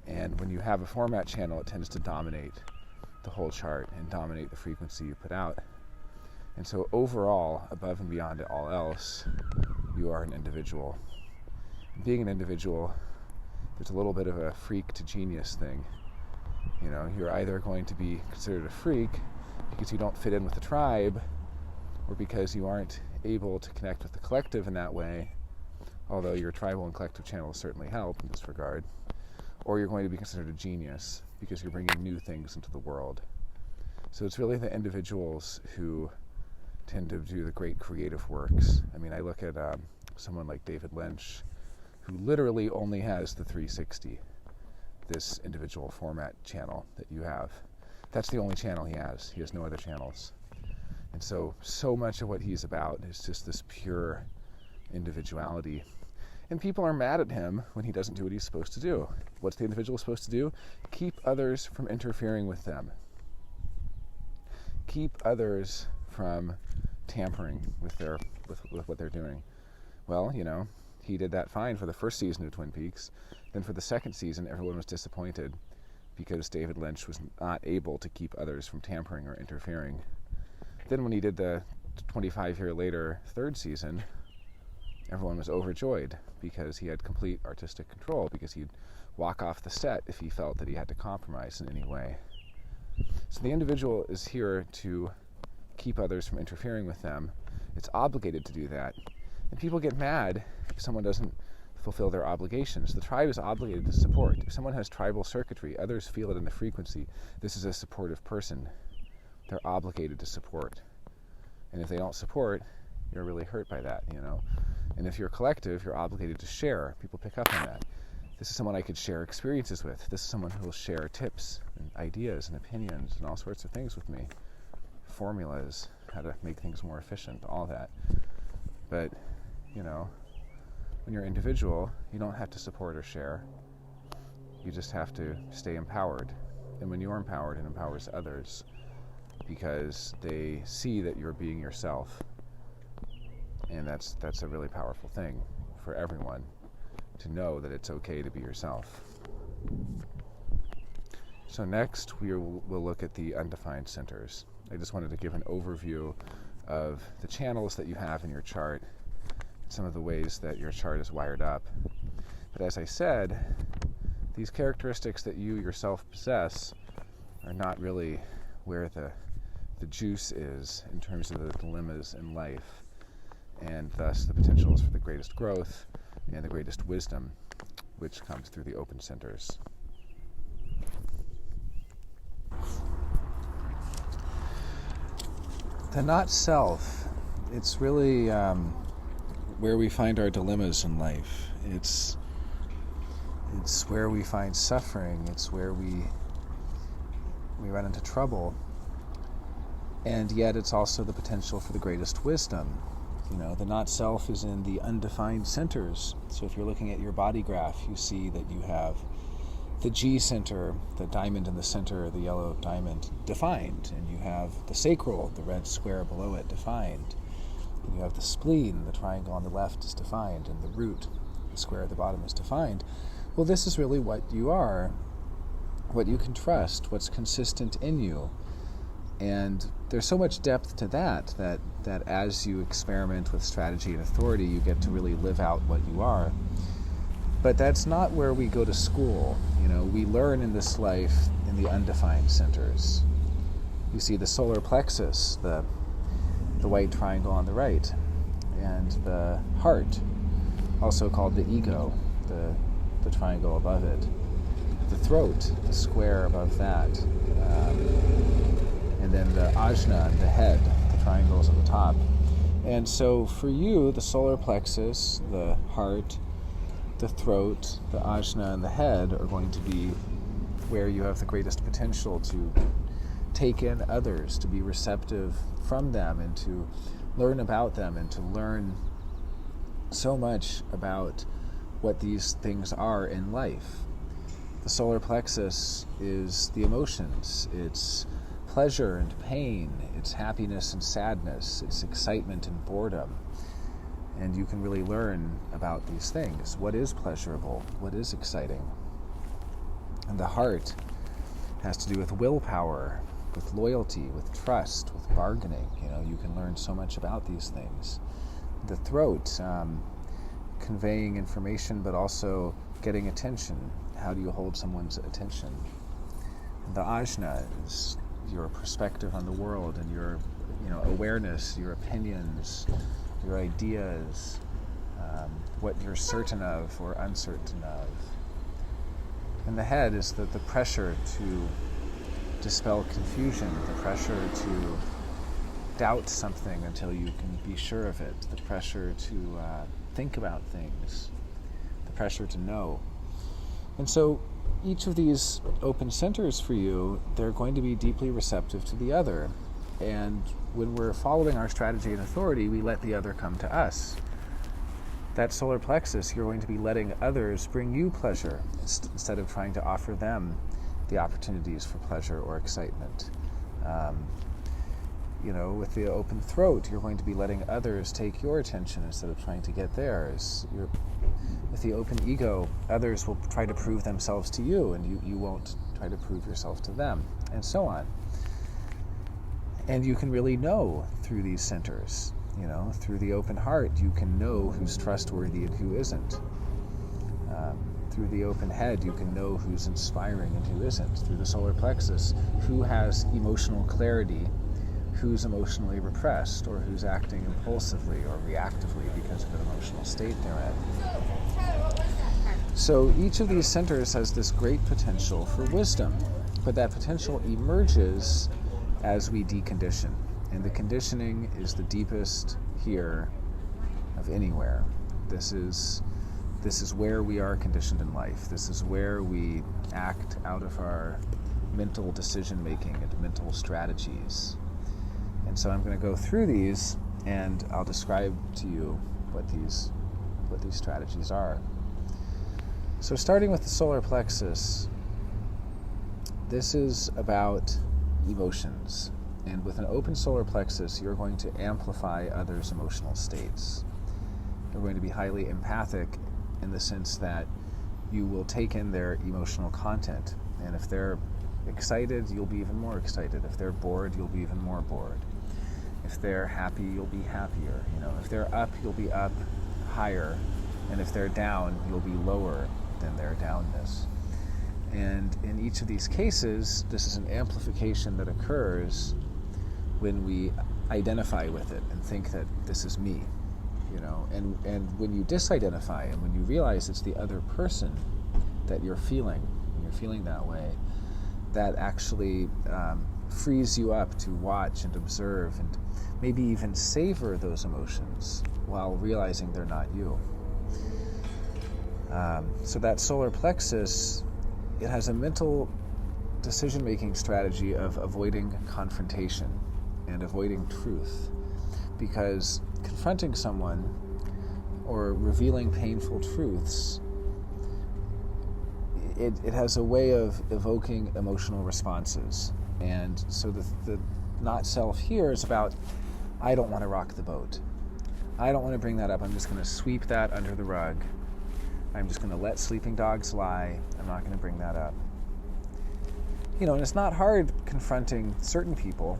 And when you have a format channel, it tends to dominate the whole chart and dominate the frequency you put out. And so overall, above and beyond all else, you are an individual. Being an individual, there's a little bit of a freak to genius thing. You're either going to be considered a freak because you don't fit in with the tribe, or because you aren't able to connect with the collective in that way, although your tribal and collective channels certainly help in this regard, or you're going to be considered a genius because you're bringing new things into the world. So it's really the individuals who tend to do the great creative works. I look at someone like David Lynch, who literally only has the 360, this individual format channel that you have. That's the only channel he has. He has no other channels. And so much of what he's about is just this pure individuality. And people are mad at him when he doesn't do what he's supposed to do. What's the individual supposed to do? Keep others from interfering with them. Keep others from tampering with what they're doing. Well, he did that fine for the first season of Twin Peaks. Then for the second season, everyone was disappointed because David Lynch was not able to keep others from tampering or interfering. Then when he did the 25-year later third season, everyone was overjoyed because he had complete artistic control, because he'd walk off the set if he felt that he had to compromise in any way. So the individual is here to keep others from interfering with them. It's obligated to do that. And people get mad if someone doesn't fulfill their obligations. The tribe is obligated to support. If someone has tribal circuitry, others feel it in the frequency. This is a supportive person. They're obligated to support. And if they don't support, you're really hurt by that, And if you're collective, you're obligated to share. People pick up on that. This is someone I could share experiences with. This is someone who will share tips and ideas and opinions and all sorts of things with me. Formulas, how to make things more efficient, all that. But, when you're individual, you don't have to support or share. You just have to stay empowered. And when you're empowered, it empowers others because they see that you're being yourself. And that's a really powerful thing for everyone, to know that it's okay to be yourself. So next, we'll look at the Undefined Centers. I just wanted to give an overview of the channels that you have in your chart, some of the ways that your chart is wired up. But as I said, these characteristics that you yourself possess are not really where the juice is in terms of the dilemmas in life, and thus the potentials for the greatest growth and the greatest wisdom, which comes through the open centers. The not self, it's really where we find our dilemmas in life. It's where we find suffering. It's where we run into trouble. And yet it's also the potential for the greatest wisdom. The not self is in the undefined centers. So if you're looking at your body graph, you see that you have the G center, the diamond in the center, the yellow diamond, defined. And you have the sacral, the red square below it, defined. And you have the spleen, the triangle on the left is defined, and the root, the square at the bottom, is defined. Well, this is really what you are, what you can trust, what's consistent in you. And there's so much depth to that as you experiment with strategy and authority, you get to really live out what you are. But that's not where we go to school. We learn in this life in the undefined centers. You see the solar plexus, the white triangle on the right, and the heart, also called the ego, the triangle above it. The throat, the square above that. And then the ajna, the head, the triangles at the top. And so for you, the solar plexus, the heart, the throat, the ajna, and the head are going to be where you have the greatest potential to take in others, to be receptive from them, and to learn about them, and to learn so much about what these things are in life. The solar plexus is the emotions. It's pleasure and pain. It's happiness and sadness. It's excitement and boredom. And you can really learn about these things. What is pleasurable? What is exciting? And the heart has to do with willpower, with loyalty, with trust, with bargaining. You can learn so much about these things. The throat, conveying information, but also getting attention. How do you hold someone's attention? The ajna is your perspective on the world and your awareness, your opinions, your ideas, what you're certain of or uncertain of. And the head is the pressure to dispel confusion, the pressure to doubt something until you can be sure of it, the pressure to think about things, the pressure to know. And so each of these open centers for you, they're going to be deeply receptive to the other. And when we're following our strategy and authority, we let the other come to us. That solar plexus, you're going to be letting others bring you pleasure instead of trying to offer them the opportunities for pleasure or excitement. With the open throat, you're going to be letting others take your attention instead of trying to get theirs. With the open ego, others will try to prove themselves to you, and you won't try to prove yourself to them, and so on. And you can really know through these centers. Through the open heart, you can know who's trustworthy and who isn't. Through the open head, you can know who's inspiring and who isn't. Through the solar plexus, who has emotional clarity, who's emotionally repressed, or who's acting impulsively or reactively because of an emotional state they're in. So each of these centers has this great potential for wisdom, but that potential emerges as we decondition. And the conditioning is the deepest here of anywhere. This is where we are conditioned in life. This is where we act out of our mental decision-making and mental strategies. And so I'm going to go through these, and I'll describe to you what these strategies are. So starting with the solar plexus, this is about emotions. And with an open solar plexus, you're going to amplify others' emotional states. You're going to be highly empathic in the sense that you will take in their emotional content. And if they're excited, you'll be even more excited. If they're bored, you'll be even more bored. If they're happy, you'll be happier. If they're up, you'll be up higher. And if they're down, you'll be lower than their downness. And in each of these cases, this is an amplification that occurs when we identify with it and think that this is me, and when you disidentify and when you realize it's the other person that you're feeling, when you're feeling that way, that actually frees you up to watch and observe and maybe even savor those emotions while realizing they're not you. So that solar plexus, it has a mental decision-making strategy of avoiding confrontation and avoiding truth, because confronting someone or revealing painful truths, it has a way of evoking emotional responses. And so the not self here is about, I don't want to rock the boat. I don't want to bring that up. I'm just going to sweep that under the rug. I'm just going to let sleeping dogs lie. I'm not going to bring that up. And it's not hard confronting certain people,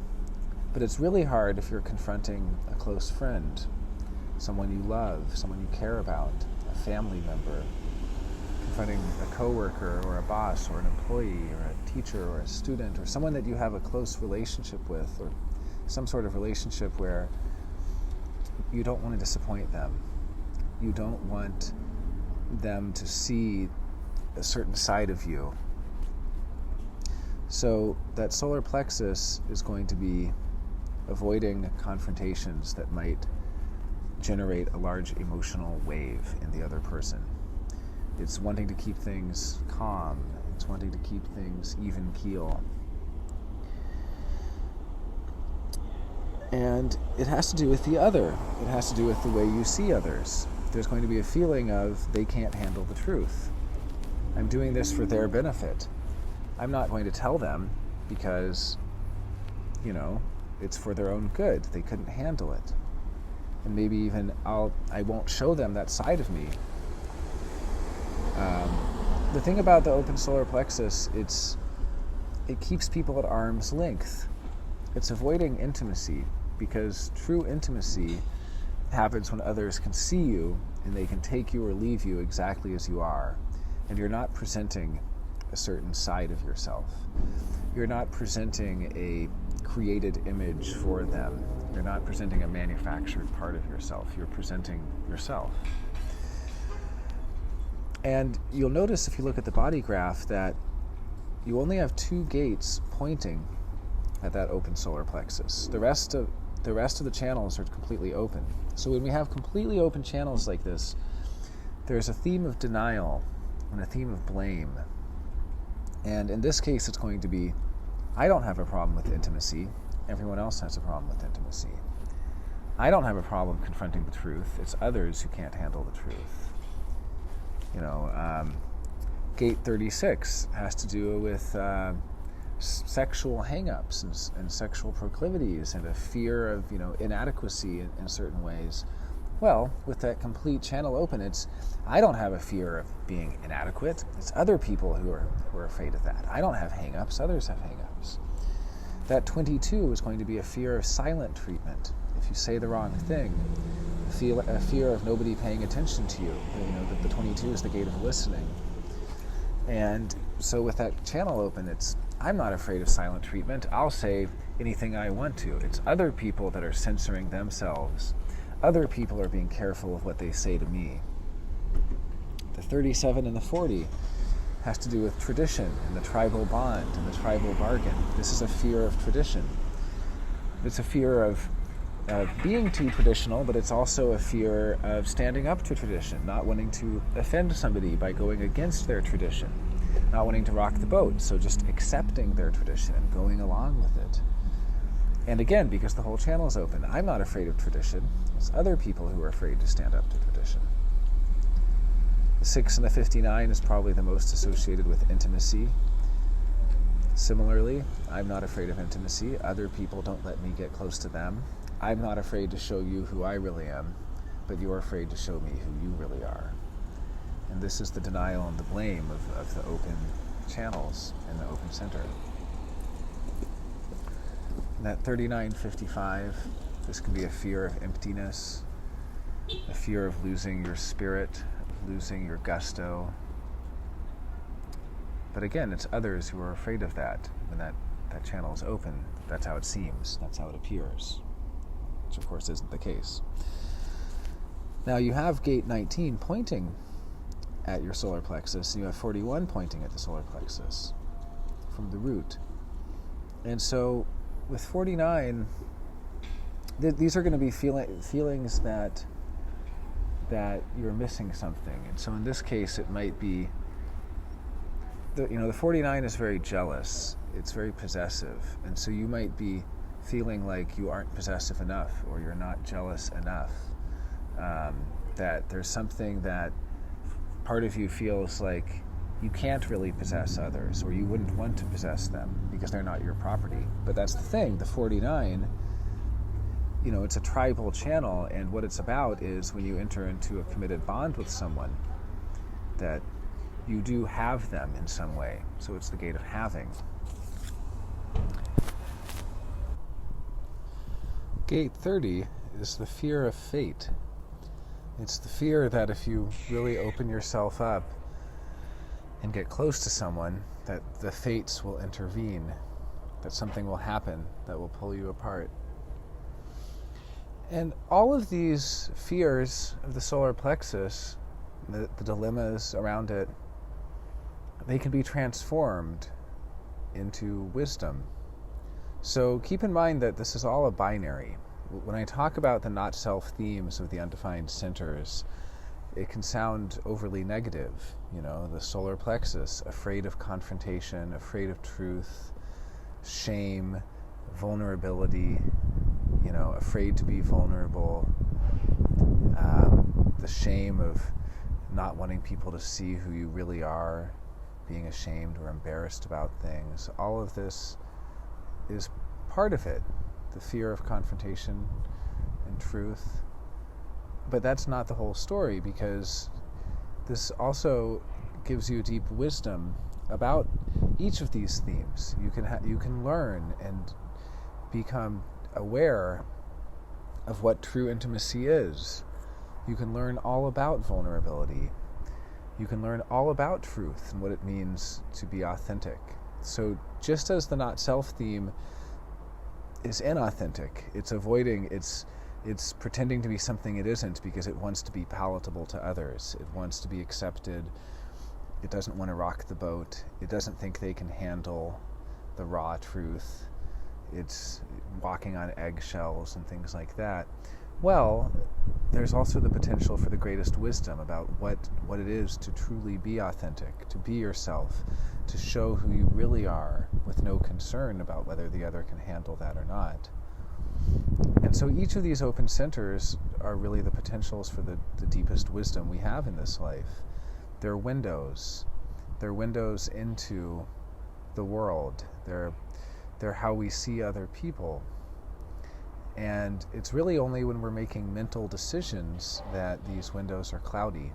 but it's really hard if you're confronting a close friend, someone you love, someone you care about, a family member, confronting a coworker or a boss or an employee or a teacher or a student or someone that you have a close relationship with, or some sort of relationship where you don't want to disappoint them. You don't want them to see a certain side of you. So that solar plexus is going to be avoiding confrontations that might generate a large emotional wave in the other person. It's wanting to keep things calm. It's wanting to keep things even keel. And it has to do with the other. It has to do with the way you see others. There's going to be a feeling of they can't handle the truth. I'm doing this for their benefit. I'm not going to tell them because, it's for their own good. They couldn't handle it. And maybe even I won't show them that side of me. The thing about the open solar plexus, it keeps people at arm's length. It's avoiding intimacy, because true intimacy happens when others can see you and they can take you or leave you exactly as you are, and you're not presenting a certain side of yourself. You're not presenting a created image for them. You're not presenting a manufactured part of yourself. You're presenting yourself. And you'll notice if you look at the body graph that you only have 2 gates pointing at that open solar plexus. The rest of the channels are completely open. So when we have completely open channels like this, there's a theme of denial and a theme of blame. And in this case, it's going to be, I don't have a problem with intimacy. Everyone else has a problem with intimacy. I don't have a problem confronting the truth. It's others who can't handle the truth. Gate 36 has to do with sexual hang-ups and sexual proclivities and a fear of, inadequacy in certain ways. Well, with that complete channel open, I don't have a fear of being inadequate. It's other people who are afraid of that. I don't have hang-ups. Others have hang-ups. That 22 is going to be a fear of silent treatment. If you say the wrong thing, a fear of nobody paying attention to you. The 22 is the gate of listening. And so with that channel open, I'm not afraid of silent treatment. I'll say anything I want to. It's other people that are censoring themselves. Other people are being careful of what they say to me. The 37 and the 40 has to do with tradition and the tribal bond and the tribal bargain. This is a fear of tradition. It's a fear of being too traditional, but it's also a fear of standing up to tradition, not wanting to offend somebody by going against their tradition, not wanting to rock the boat, so just accepting their tradition and going along with it. And again, because the whole channel is open, I'm not afraid of tradition. It's other people who are afraid to stand up to tradition. The 6 and the 59 is probably the most associated with intimacy. Similarly, I'm not afraid of intimacy. Other people don't let me get close to them. I'm not afraid to show you who I really am, but you're afraid to show me who you really are. And this is the denial and the blame of the open channels in the open center. And that 39-55, this can be a fear of emptiness, a fear of losing your spirit, of losing your gusto. But again, it's others who are afraid of that. When that channel is open, that's how it seems, that's how it appears, which of course isn't the case. Now you have gate 19 pointing at your solar plexus, and you have 41 pointing at the solar plexus from the root. And so with 49, these are going to be feelings that you're missing something. And so in this case, it might be, the 49 is very jealous. It's very possessive. And so you might be feeling like you aren't possessive enough, or you're not jealous enough. That there's something that part of you feels like you can't really possess others, or you wouldn't want to possess them because they're not your property. But that's the thing, the 49, it's a tribal channel, and what it's about is when you enter into a committed bond with someone, that you do have them in some way. So it's the gate of having. Gate 30 is the fear of fate. It's the fear that if you really open yourself up and get close to someone, that the fates will intervene, that something will happen that will pull you apart. And all of these fears of the solar plexus, the dilemmas around it, they can be transformed into wisdom. So keep in mind that this is all a binary. When I talk about the not-self themes of the Undefined Centers, it can sound overly negative. The solar plexus, afraid of confrontation, afraid of truth, shame, vulnerability, afraid to be vulnerable, the shame of not wanting people to see who you really are, being ashamed or embarrassed about things. All of this is part of it, the fear of confrontation and truth. But that's not the whole story, because this also gives you deep wisdom about each of these themes. You can learn and become aware of what true intimacy is. You can learn all about vulnerability. You can learn all about truth and what it means to be authentic. So just as the not-self theme is inauthentic, it's avoiding, it's pretending to be something it isn't because it wants to be palatable to others. It wants to be accepted. It doesn't want to rock the boat. It doesn't think they can handle the raw truth. It's walking on eggshells and things like that. Well, there's also the potential for the greatest wisdom about what it is to truly be authentic, to be yourself, to show who you really are with no concern about whether the other can handle that or not. And so each of these open centers are really the potentials for the deepest wisdom we have in this life. They're windows. They're windows into the world. They're how we see other people. And it's really only when we're making mental decisions that these windows are cloudy.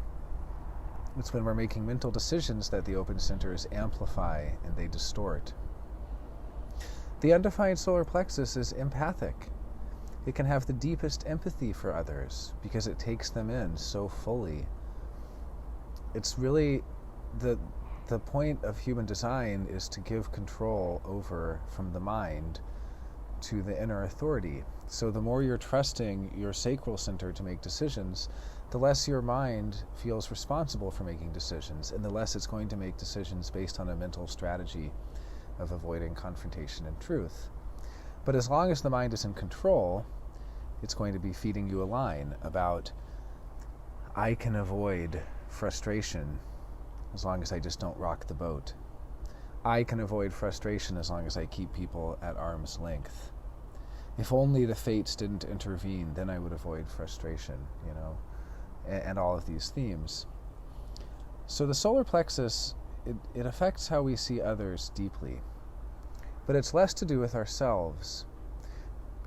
It's when we're making mental decisions that the open centers amplify and they distort. The undefined solar plexus is empathic. It can have the deepest empathy for others because it takes them in so fully. It's really the point of human design is to give control over from the mind to the inner authority. So the more you're trusting your sacral center to make decisions, the less your mind feels responsible for making decisions, and the less it's going to make decisions based on a mental strategy of avoiding confrontation and truth. But as long as the mind is in control, it's going to be feeding you a line about, I can avoid frustration as long as I just don't rock the boat. I can avoid frustration as long as I keep people at arm's length. If only the fates didn't intervene, then I would avoid frustration, and all of these themes. So the solar plexus, it affects how we see others deeply, but it's less to do with ourselves.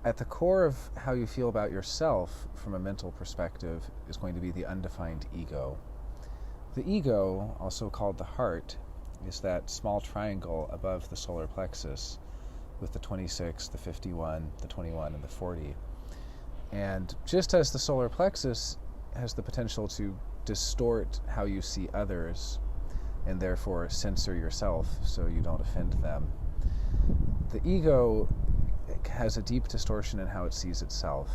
At the core of how you feel about yourself from a mental perspective is going to be the undefined ego. The ego, also called the heart, is that small triangle above the solar plexus with the 26, the 51, the 21, and the 40. And just as the solar plexus has the potential to distort how you see others and therefore censor yourself so you don't offend them, the ego has a deep distortion in how it sees itself.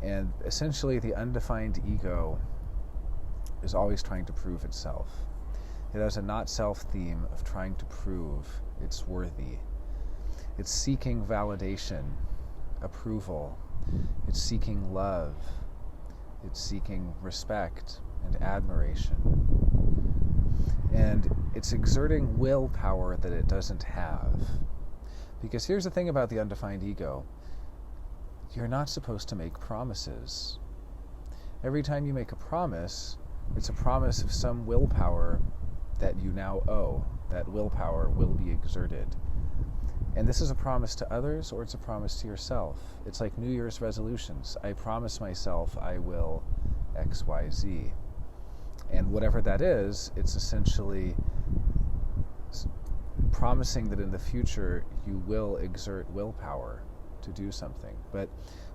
And essentially the undefined ego is always trying to prove itself. It has a not-self theme of trying to prove it's worthy. It's seeking validation, approval. It's seeking love. It's seeking respect and admiration. And it's exerting willpower that it doesn't have. Because here's the thing about the undefined ego. You're not supposed to make promises. Every time you make a promise, it's a promise of some willpower that you now owe. That willpower will be exerted. And this is a promise to others, or it's a promise to yourself. It's like New Year's resolutions. I promise myself I will X, Y, Z. And whatever that is, it's essentially promising that in the future you will exert willpower to do something. But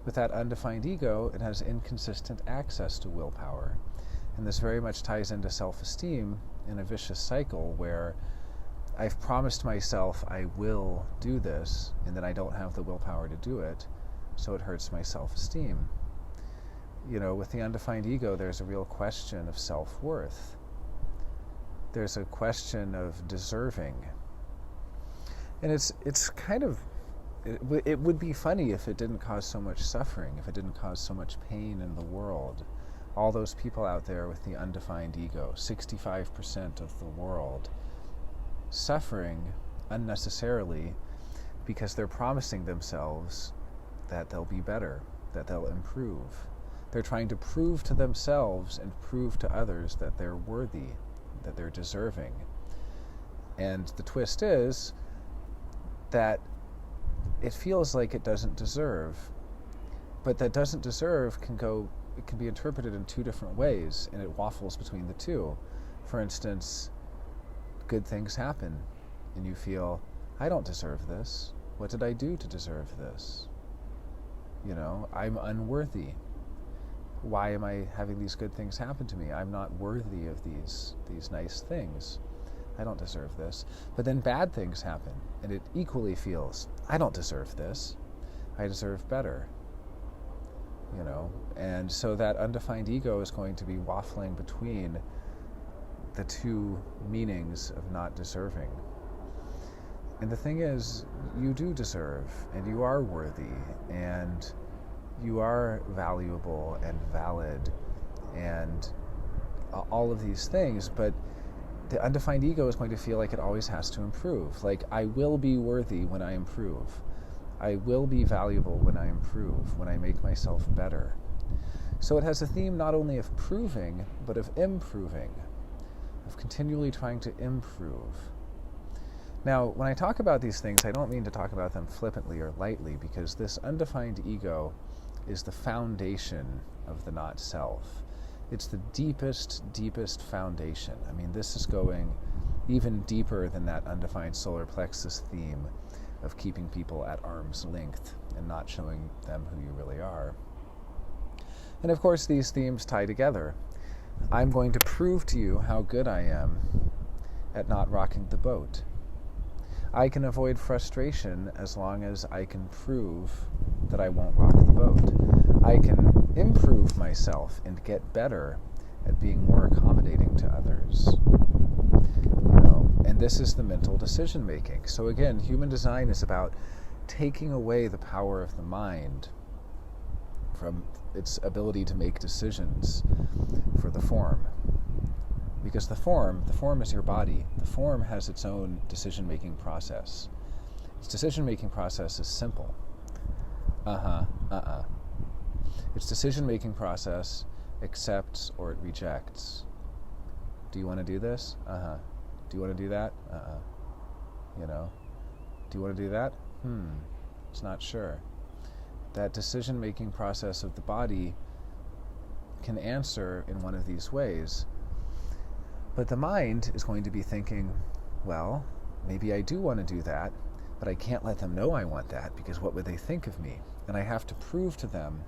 with that undefined ego, it has inconsistent access to willpower. And this very much ties into self-esteem in a vicious cycle where I've promised myself I will do this, and then I don't have the willpower to do it, so it hurts my self-esteem. You know, with the undefined ego, there's a real question of self-worth. There's a question of deserving. And it's kind of, it would be funny if it didn't cause so much suffering, if it didn't cause so much pain in the world. All those people out there with the undefined ego, 65% of the world, suffering unnecessarily because they're promising themselves that they'll be better, that they'll improve. They're trying to prove to themselves and prove to others that they're worthy, that they're deserving. And the twist is that it feels like it doesn't deserve, but that doesn't deserve can be interpreted in two different ways, and it waffles between the two. For instance, good things happen, and you feel, I don't deserve this. What did I do to deserve this? You know, I'm unworthy. Why am I having these good things happen to me? I'm not worthy of these nice things. I don't deserve this. But then bad things happen, and it equally feels, I don't deserve this. I deserve better. You know, and so that undefined ego is going to be waffling between the two meanings of not deserving. And the thing is, you do deserve, and you are worthy, and you are valuable and valid, and all of these things, but the undefined ego is going to feel like it always has to improve. Like, I will be worthy when I improve. I will be valuable when I improve, when I make myself better. So it has a theme not only of proving, but of improving, of continually trying to improve. Now, when I talk about these things, I don't mean to talk about them flippantly or lightly, because this undefined ego is the foundation of the not self. It's the deepest, deepest foundation. I mean, this is going even deeper than that undefined solar plexus theme of keeping people at arm's length and not showing them who you really are. And of course, these themes tie together. I'm going to prove to you how good I am at not rocking the boat. I can avoid frustration as long as I can prove that I won't rock the boat. I can improve myself and get better at being more accommodating to others. You know, and this is the mental decision making. So again, human design is about taking away the power of the mind from its ability to make decisions for the form. Because the form is your body. The form has its own decision-making process. Its decision-making process is simple. Its decision-making process accepts or it rejects. Do you want to do this? Do you want to do that? You know, do you want to do that? It's not sure. That decision-making process of the body can answer in one of these ways. But the mind is going to be thinking, well, maybe I do want to do that, but I can't let them know I want that, because what would they think of me? And I have to prove to them,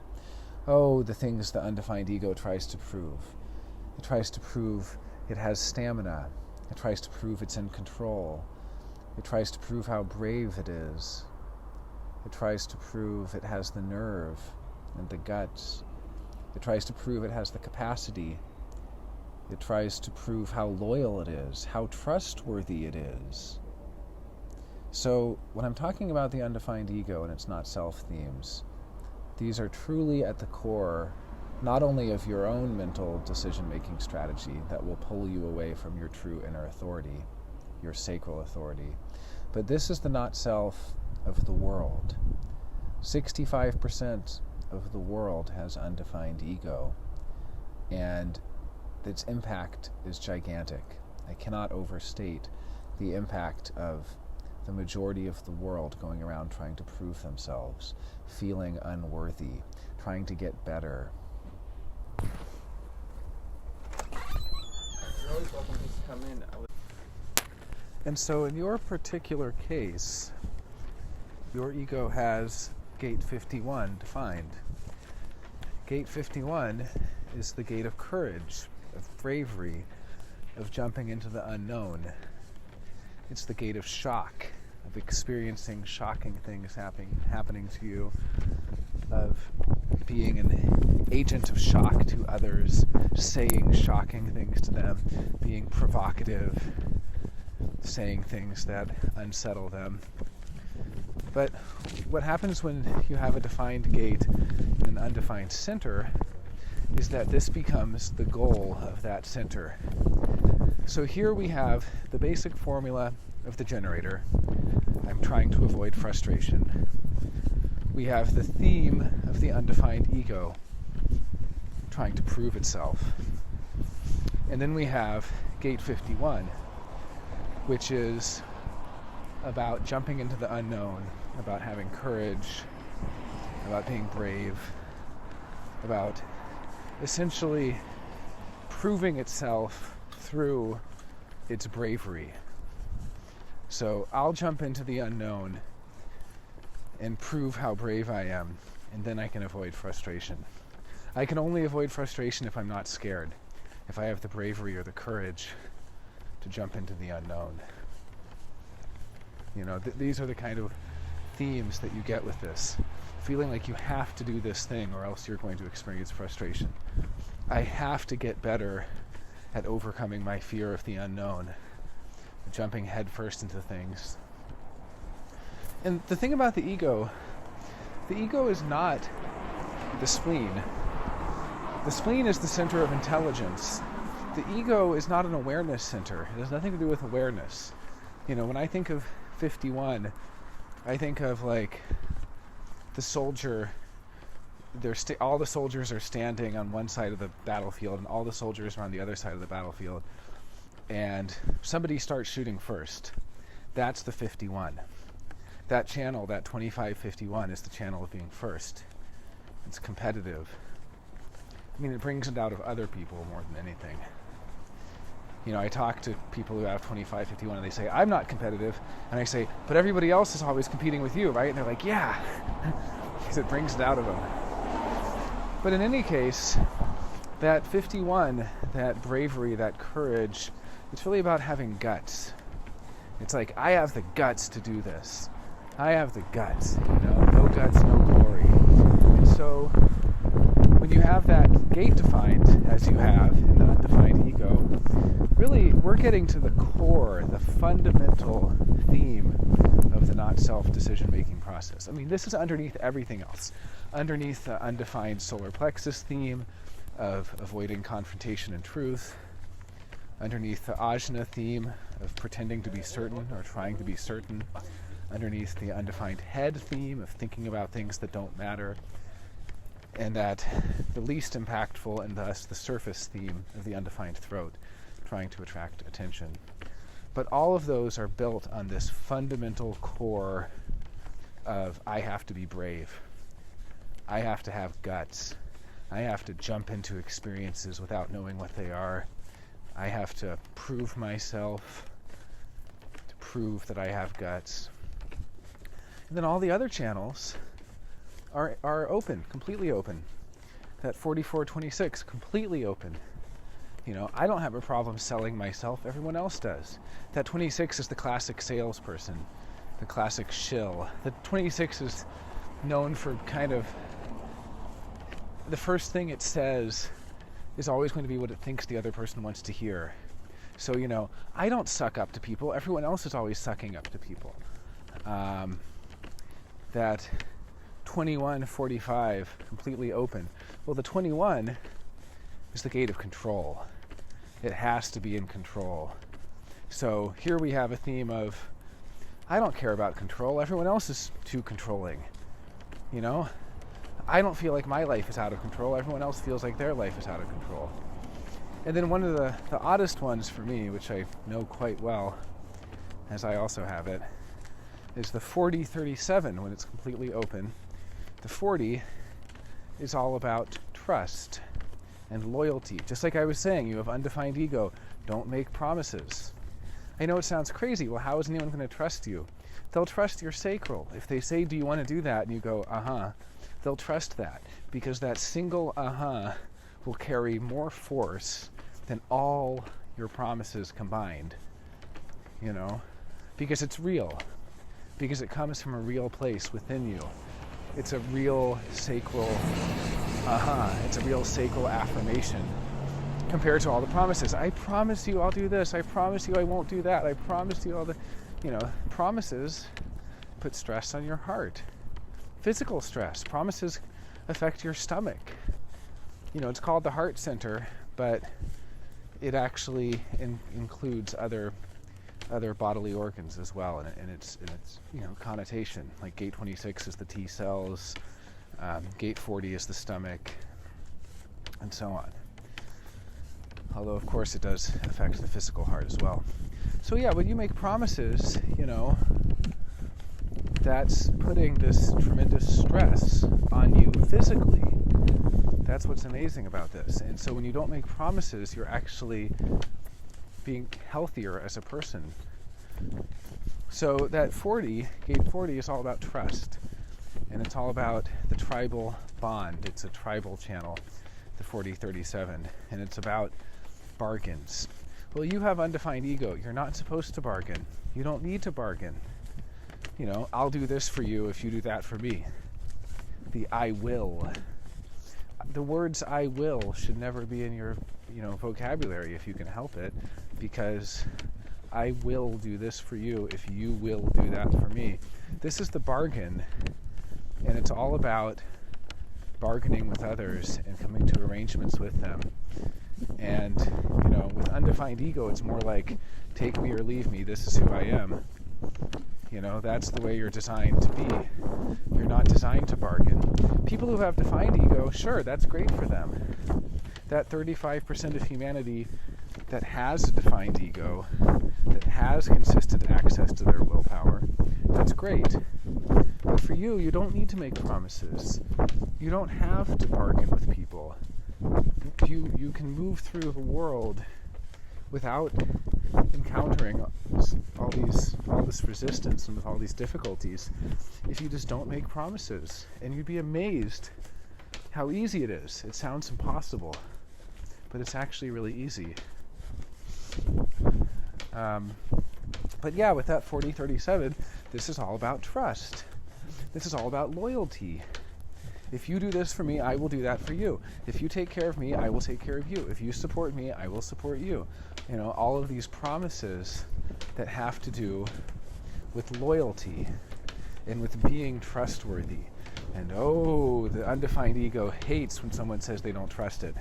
the things the undefined ego tries to prove. It tries to prove it has stamina. It tries to prove it's in control. It tries to prove how brave it is. It tries to prove it has the nerve and the guts. It tries to prove it has the capacity. It tries to prove how loyal it is, how trustworthy it is. So when I'm talking about the undefined ego and its not self themes, these are truly at the core not only of your own mental decision-making strategy that will pull you away from your true inner authority, your sacral authority, but this is the not self of the world. 65% of the world has undefined ego, and its impact is gigantic. I cannot overstate the impact of the majority of the world going around trying to prove themselves, feeling unworthy, trying to get better.
You're always welcome to come in.
And so in your particular case, your ego has gate 51 defined. Gate 51 is the gate of courage, of bravery, of jumping into the unknown. It's the gate of shock, of experiencing shocking things happening to you, of being an agent of shock to others, saying shocking things to them, being provocative, saying things that unsettle them. But what happens when you have a defined gate in an undefined center is that this becomes the goal of that center. So here we have the basic formula of the generator. I'm trying to avoid frustration. We have the theme of the undefined ego, trying to prove itself. And then we have gate 51, which is about jumping into the unknown, about having courage, about being brave, about essentially proving itself through its bravery. So I'll jump into the unknown and prove how brave I am, and then I can avoid frustration. I can only avoid frustration if I'm not scared, if I have the bravery or the courage to jump into the unknown. You know, these are the kind of themes that you get with this. Feeling like you have to do this thing or else you're going to experience frustration. I have to get better at overcoming my fear of the unknown, jumping headfirst into things. And the thing about the ego is not the spleen. The spleen is the center of intelligence. The ego is not an awareness center. It has nothing to do with awareness. You know, when I think of 51, I think of like the soldier. All the soldiers are standing on one side of the battlefield and all the soldiers are on the other side of the battlefield. And somebody starts shooting first. That's the 51. That channel, that 2551, is the channel of being first. It's competitive. I mean, it brings it out of other people more than anything. You know, I talk to people who have 2551 and they say, I'm not competitive. And I say, but everybody else is always competing with you, right? And they're like, yeah. Because it brings it out of them. But in any case, that 51, that bravery, that courage, it's really about having guts. It's like, I have the guts to do this. I have the guts, you know, no guts, no glory. And so, when you have that gate defined, as you have in the undefined ego, really, we're getting to the core, the fundamental theme of the not-self decision-making process. I mean, this is underneath everything else. Underneath the undefined solar plexus theme of avoiding confrontation and truth, underneath the ajna theme of pretending to be certain or trying to be certain, underneath the undefined head theme of thinking about things that don't matter, and that the least impactful and thus the surface theme of the undefined throat, trying to attract attention. But all of those are built on this fundamental core of I have to be brave. I have to have guts. I have to jump into experiences without knowing what they are. I have to prove myself, to prove that I have guts. And then all the other channels are open, completely open. That 4426, completely open. You know, I don't have a problem selling myself, everyone else does. That 26 is the classic salesperson, the classic shill. The 26 is known for kind of, the first thing it says is always going to be what it thinks the other person wants to hear. So, you know, I don't suck up to people, everyone else is always sucking up to people. that 21:45 completely open. Well, the 21 is the gate of control. It has to be in control. So here we have a theme of, I don't care about control. Everyone else is too controlling. You know? I don't feel like my life is out of control. Everyone else feels like their life is out of control. And then one of the oddest ones for me, which I know quite well, as I also have it, is the 40:37 when it's completely open. The 40 is all about trust and loyalty. Just like I was saying, you have undefined ego. Don't make promises. I know it sounds crazy. Well, how is anyone going to trust you? They'll trust your sacral. If they say, do you want to do that? And you go, uh-huh. They'll trust that, because that single uh-huh will carry more force than all your promises combined. You know? Because it's real. Because it comes from a real place within you. It's a real sacral it's a real sacral affirmation compared to all the promises. I promise you I'll do this. I promise you I won't do that. I promise you all the, promises put stress on your heart. Physical stress. Promises affect your stomach. It's called the heart center, but it actually includes other bodily organs as well, and its connotation. Like gate 26 is the T cells, gate 40 is the stomach, and so on. Although of course it does affect the physical heart as well. So yeah, when you make promises, that's putting this tremendous stress on you physically. That's what's amazing about this. And so when you don't make promises, you're actually being healthier as a person. So that 40, gate 40, is all about trust. And it's all about the tribal bond. It's a tribal channel, the 40:37. And it's about bargains. Well, you have undefined ego. You're not supposed to bargain. You don't need to bargain. I'll do this for you if you do that for me. The I will. The words I will should never be in your, vocabulary if you can help it, because I will do this for you if you will do that for me. This is the bargain, and it's all about bargaining with others and coming to arrangements with them. And, with undefined ego, it's more like, take me or leave me, this is who I am. That's the way you're designed to be. You're not designed to bargain. People who have defined ego, sure, that's great for them. That 35% of humanity that has a defined ego, that has consistent access to their willpower, that's great. But for you, you don't need to make promises. You don't have to bargain with people. You can move through the world without encountering all this resistance and with all these difficulties if you just don't make promises. And you'd be amazed how easy it is. It sounds impossible, but it's actually really easy. But yeah, with that 40:37, this is all about trust. This is all about loyalty. If you do this for me, I will do that for you. If you take care of me, I will take care of you. If you support me, I will support you. All of these promises that have to do with loyalty and with being trustworthy. And the undefined ego hates when someone says they don't trust it.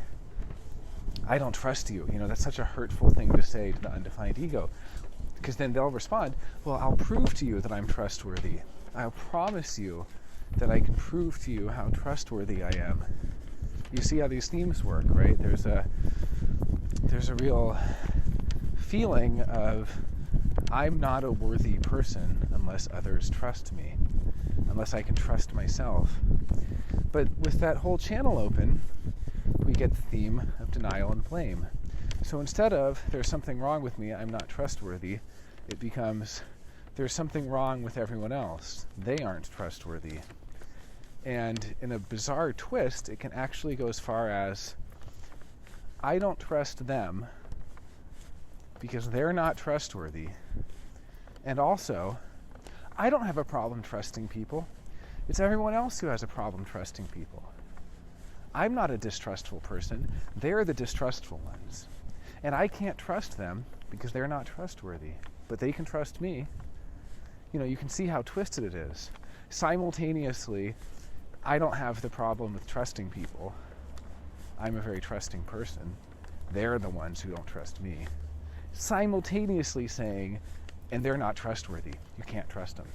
I don't trust you. That's such a hurtful thing to say to the undefined ego. Because then they'll respond, well, I'll prove to you that I'm trustworthy. I'll promise you that I can prove to you how trustworthy I am. You see how these themes work, right? There's a real feeling of, I'm not a worthy person unless others trust me, unless I can trust myself. But with that whole channel open, we get the theme of denial and blame. So instead of, there's something wrong with me, I'm not trustworthy, it becomes, there's something wrong with everyone else. They aren't trustworthy. And in a bizarre twist, it can actually go as far as, I don't trust them because they're not trustworthy. And also, I don't have a problem trusting people. It's everyone else who has a problem trusting people. I'm not a distrustful person. They're the distrustful ones. And I can't trust them because they're not trustworthy. But they can trust me. you can see how twisted it is. Simultaneously, I don't have the problem with trusting people. I'm a very trusting person. They're the ones who don't trust me. Simultaneously saying, and they're not trustworthy. You can't trust them.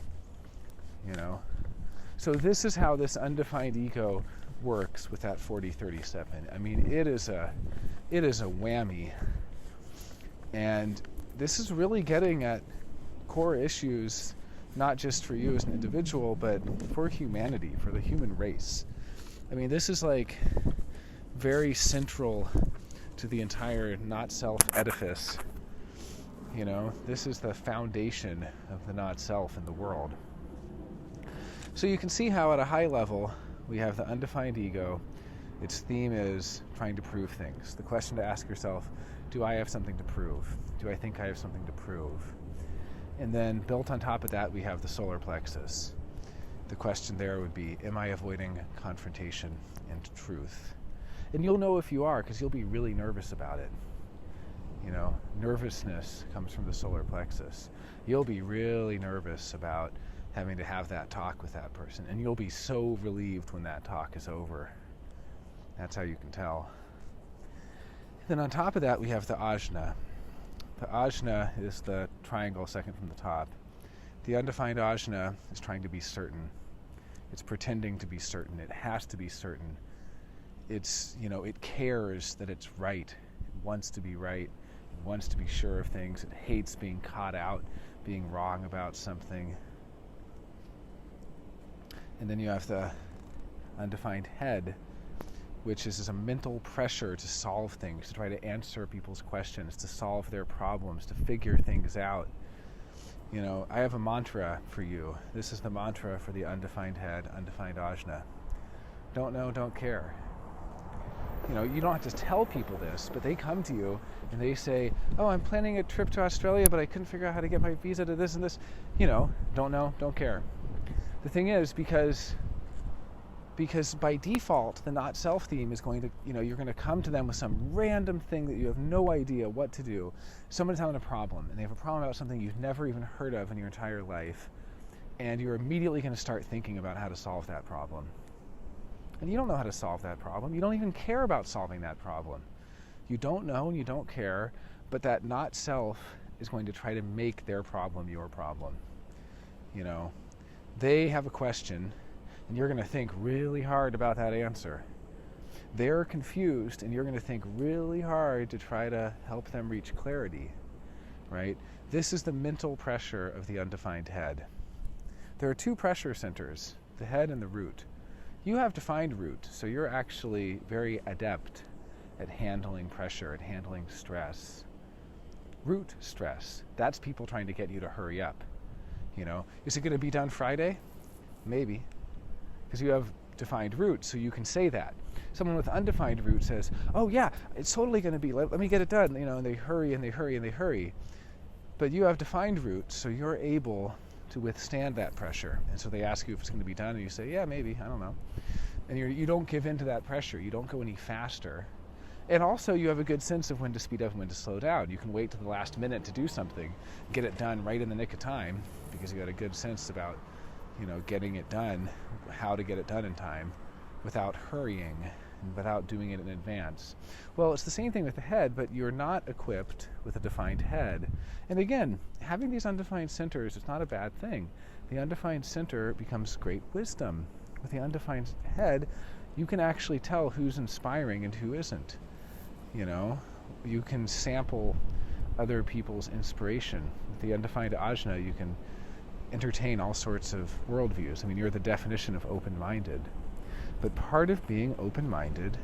So this is how this undefined ego works with that 4037. I mean, it is a whammy. And this is really getting at core issues, not just for you as an individual, but for humanity, for the human race. I mean, this is like very central to the entire not-self edifice. This is the foundation of the not-self in the world. So you can see how at a high level, we have the undefined ego. Its theme is trying to prove things. The question to ask yourself, do I have something to prove? Do I think I have something to prove? And then built on top of that, we have the solar plexus. The question there would be, am I avoiding confrontation and truth? And you'll know if you are, because you'll be really nervous about it. Nervousness comes from the solar plexus. You'll be really nervous about having to have that talk with that person. And you'll be so relieved when that talk is over. That's how you can tell. Then on top of that, we have the ajna. The ajna is the triangle second from the top. The undefined ajna is trying to be certain. It's pretending to be certain. It has to be certain. It's, it cares that it's right. It wants to be right. It wants to be sure of things. It hates being caught out, being wrong about something. And then you have the undefined head, which is a mental pressure to solve things, to try to answer people's questions, to solve their problems, to figure things out. I have a mantra for you. This is the mantra for the undefined head, undefined ajna. Don't know, don't care. You don't have to tell people this, but they come to you and they say, oh, I'm planning a trip to Australia, but I couldn't figure out how to get my visa to this and this. Don't know, don't care. The thing is, because by default, the not self theme is going to, you're going to come to them with some random thing that you have no idea what to do. Someone's having a problem, and they have a problem about something you've never even heard of in your entire life, and you're immediately going to start thinking about how to solve that problem. And you don't know how to solve that problem. You don't even care about solving that problem. You don't know and you don't care, but that not self is going to try to make their problem your problem. They have a question, and you're going to think really hard about that answer. They're confused, and you're going to think really hard to try to help them reach clarity, right? This is the mental pressure of the undefined head. There are two pressure centers, the head and the root. You have defined root, so you're actually very adept at handling pressure, at handling stress. Root stress, that's people trying to get you to hurry up. Is it going to be done Friday? Maybe. Because you have defined root, so you can say that. Someone with undefined root says, oh yeah, it's totally going to be, let me get it done, and they hurry and they hurry and they hurry. But you have defined root, so you're able to withstand that pressure. And so they ask you if it's going to be done, and you say, yeah, maybe, I don't know. And you don't give in to that pressure. You don't go any faster. And also you have a good sense of when to speed up and when to slow down. You can wait to the last minute to do something, get it done right in the nick of time, because you got a good sense about, getting it done, how to get it done in time, without hurrying, and without doing it in advance. Well, it's the same thing with the head, but you're not equipped with a defined head. And again, having these undefined centers is not a bad thing. The undefined center becomes great wisdom. With the undefined head, you can actually tell who's inspiring and who isn't. You can sample other people's inspiration. With the undefined ajna, you can entertain all sorts of worldviews. I mean, you're the definition of open-minded. But part of being open-minded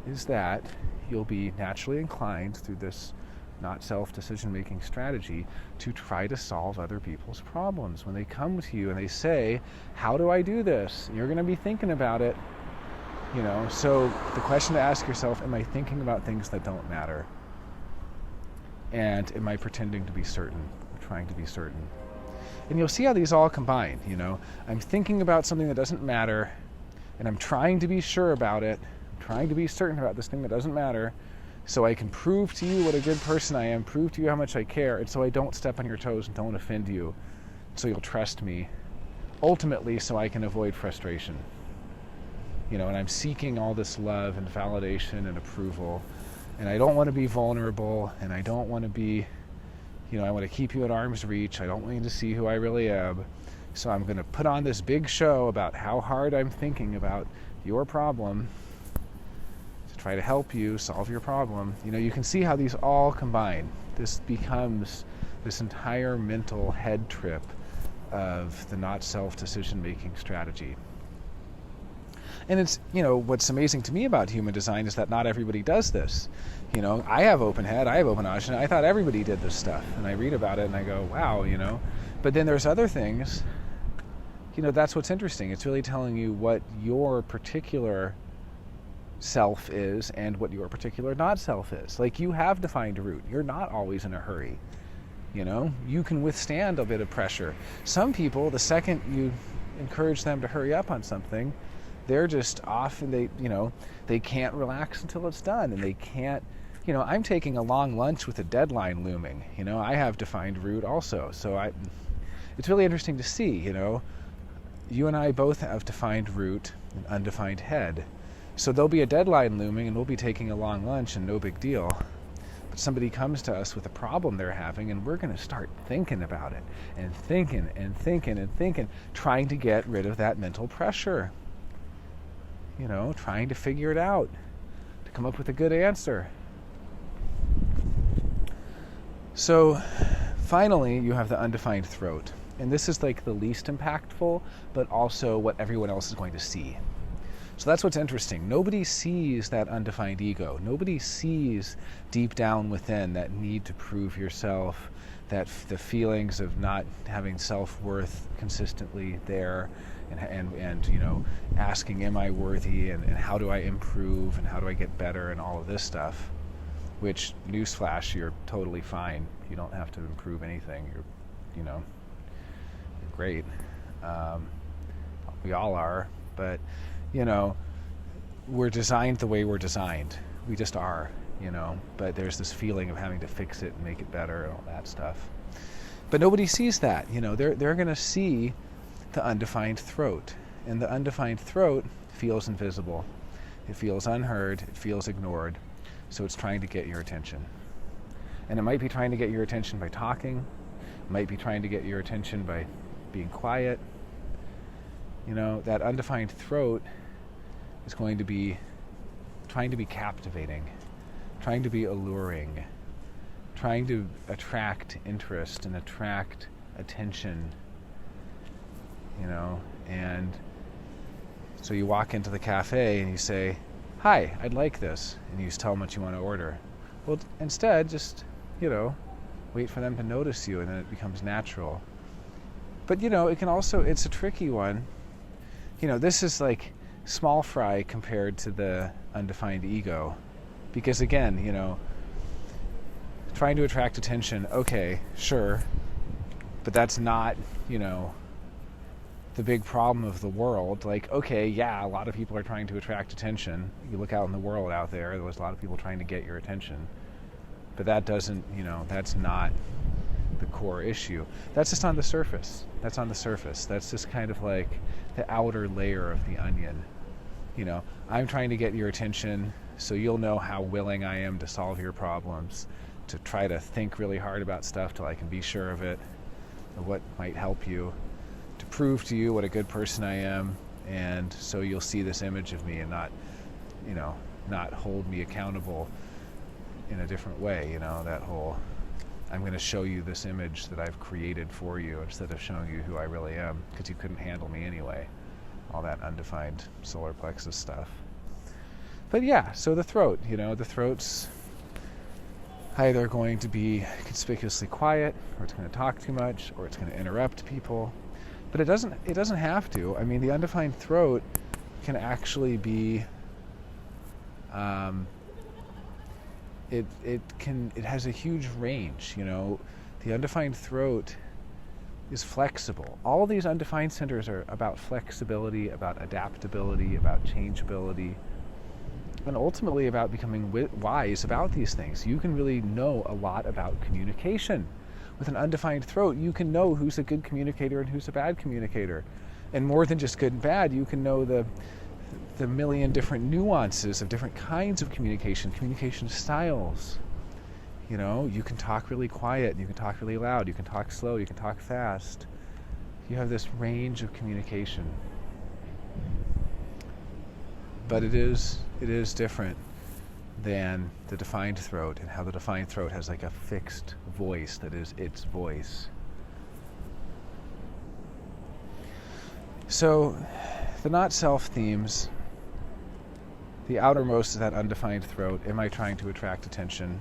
is that you'll be naturally inclined through this not self-decision-making strategy to try to solve other people's problems. When they come to you and they say, how do I do this? You're going to be thinking about it. So the question to ask yourself, am I thinking about things that don't matter? And am I pretending to be certain, or trying to be certain? And you'll see how these all combine, I'm thinking about something that doesn't matter, and I'm trying to be sure about it, I'm trying to be certain about this thing that doesn't matter, so I can prove to you what a good person I am, prove to you how much I care, and so I don't step on your toes and don't offend you so you'll trust me, ultimately so I can avoid frustration. And I'm seeking all this love and validation and approval, and I don't want to be vulnerable, and I don't want to be, I want to keep you at arm's reach. I don't want you to see who I really am. So I'm going to put on this big show about how hard I'm thinking about your problem to try to help you solve your problem. You can see how these all combine. This becomes this entire mental head trip of the not self decision-making strategy. And it's, what's amazing to me about human design is that not everybody does this. I have open head, I have open ajna. I thought everybody did this stuff. And I read about it and I go, wow, But then there's other things, that's what's interesting. It's really telling you what your particular self is and what your particular not self is. Like, you have defined root. You're not always in a hurry. You can withstand a bit of pressure. Some people, the second you encourage them to hurry up on something, they're just off, and they can't relax until it's done, and they can't, I'm taking a long lunch with a deadline looming. I have defined root also, so it's really interesting to see. You and I both have defined root and undefined head, so there'll be a deadline looming, and we'll be taking a long lunch, and no big deal. But somebody comes to us with a problem they're having, and we're going to start thinking about it, and thinking, trying to get rid of that mental pressure. Trying to figure it out, to come up with a good answer. So, finally, you have the undefined throat. And this is like the least impactful, but also what everyone else is going to see. So that's what's interesting. Nobody sees that undefined ego. Nobody sees deep down within that need to prove yourself, that the feelings of not having self-worth consistently there, and asking, am I worthy, and how do I improve, and how do I get better, and all of this stuff, which, newsflash, you're totally fine. You don't have to improve anything. You're great. We all are, but, we're designed the way we're designed. We just are, but there's this feeling of having to fix it and make it better and all that stuff. But nobody sees that. They're going to see the undefined throat. And the undefined throat feels invisible. It feels unheard. It feels ignored. So it's trying to get your attention. And it might be trying to get your attention by talking. It might be trying to get your attention by being quiet. That undefined throat is going to be trying to be captivating, trying to be alluring, trying to attract interest and attract attention. And so you walk into the cafe and you say, hi, I'd like this, and you just tell them what you want to order. Well, instead, just, wait for them to notice you, and then it becomes natural. But, it can also, it's a tricky one. This is like small fry compared to the undefined ego. Because again, trying to attract attention, okay, sure, but that's not, the big problem of the world. Like, okay, yeah, a lot of people are trying to attract attention. You look out in the world out there's a lot of people trying to get your attention. But that doesn't, that's not the core issue. That's just on the surface. That's on the surface. That's just kind of like the outer layer of the onion. I'm trying to get your attention so you'll know how willing I am to solve your problems, to try to think really hard about stuff till I can be sure of it, of what might help you, to prove to you what a good person I am, and so you'll see this image of me and not hold me accountable in a different way, that whole, I'm going to show you this image that I've created for you instead of showing you who I really am, because you couldn't handle me anyway. All that undefined solar plexus stuff. But yeah, so the throat, the throat's either going to be conspicuously quiet, or it's going to talk too much, or it's going to interrupt people. But it doesn't have to. I mean, the undefined throat can actually be it has a huge range, The undefined throat is flexible. All of these undefined centers are about flexibility, about adaptability, about changeability, and ultimately about becoming wise about these things. You can really know a lot about communication With an undefined throat, you can know who's a good communicator and who's a bad communicator. And more than just good and bad, you can know the million different nuances of different kinds of communication styles. You can talk really quiet, you can talk really loud, you can talk slow, you can talk fast. You have this range of communication. But it is different than the defined throat, and how the defined throat has like a fixed voice that is its voice. So the not self themes, the outermost of that undefined throat, am I trying to attract attention?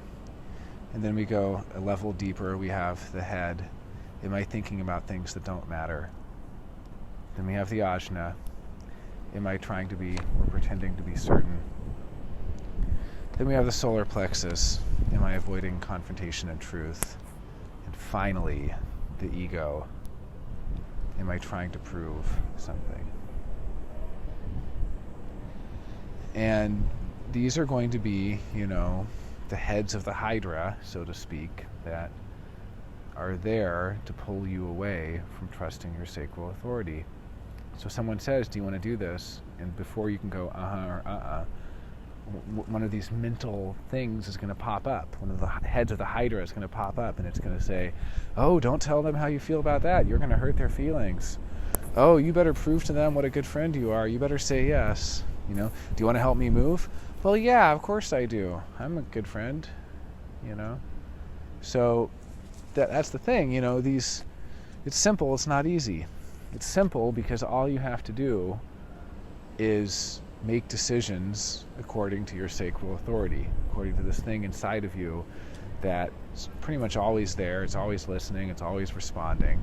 And then we go a level deeper, we have the head, am I thinking about things that don't matter? Then we have the ajna, am I trying to be or pretending to be certain? Then we have the solar plexus, am I avoiding confrontation and truth? And finally, the ego, am I trying to prove something? And these are going to be, the heads of the hydra, so to speak, that are there to pull you away from trusting your sacral authority. So someone says, do you want to do this? And before you can go, or one of these mental things is going to pop up. One of the heads of the hydra is going to pop up, and it's going to say, oh, don't tell them how you feel about that. You're going to hurt their feelings. Oh, you better prove to them what a good friend you are. You better say yes. Do you want to help me move? Well, yeah, of course I do. I'm a good friend, So that's the thing, it's simple, it's not easy. It's simple because all you have to do is make decisions according to your sacral authority, according to this thing inside of you that's pretty much always there, it's always listening, it's always responding,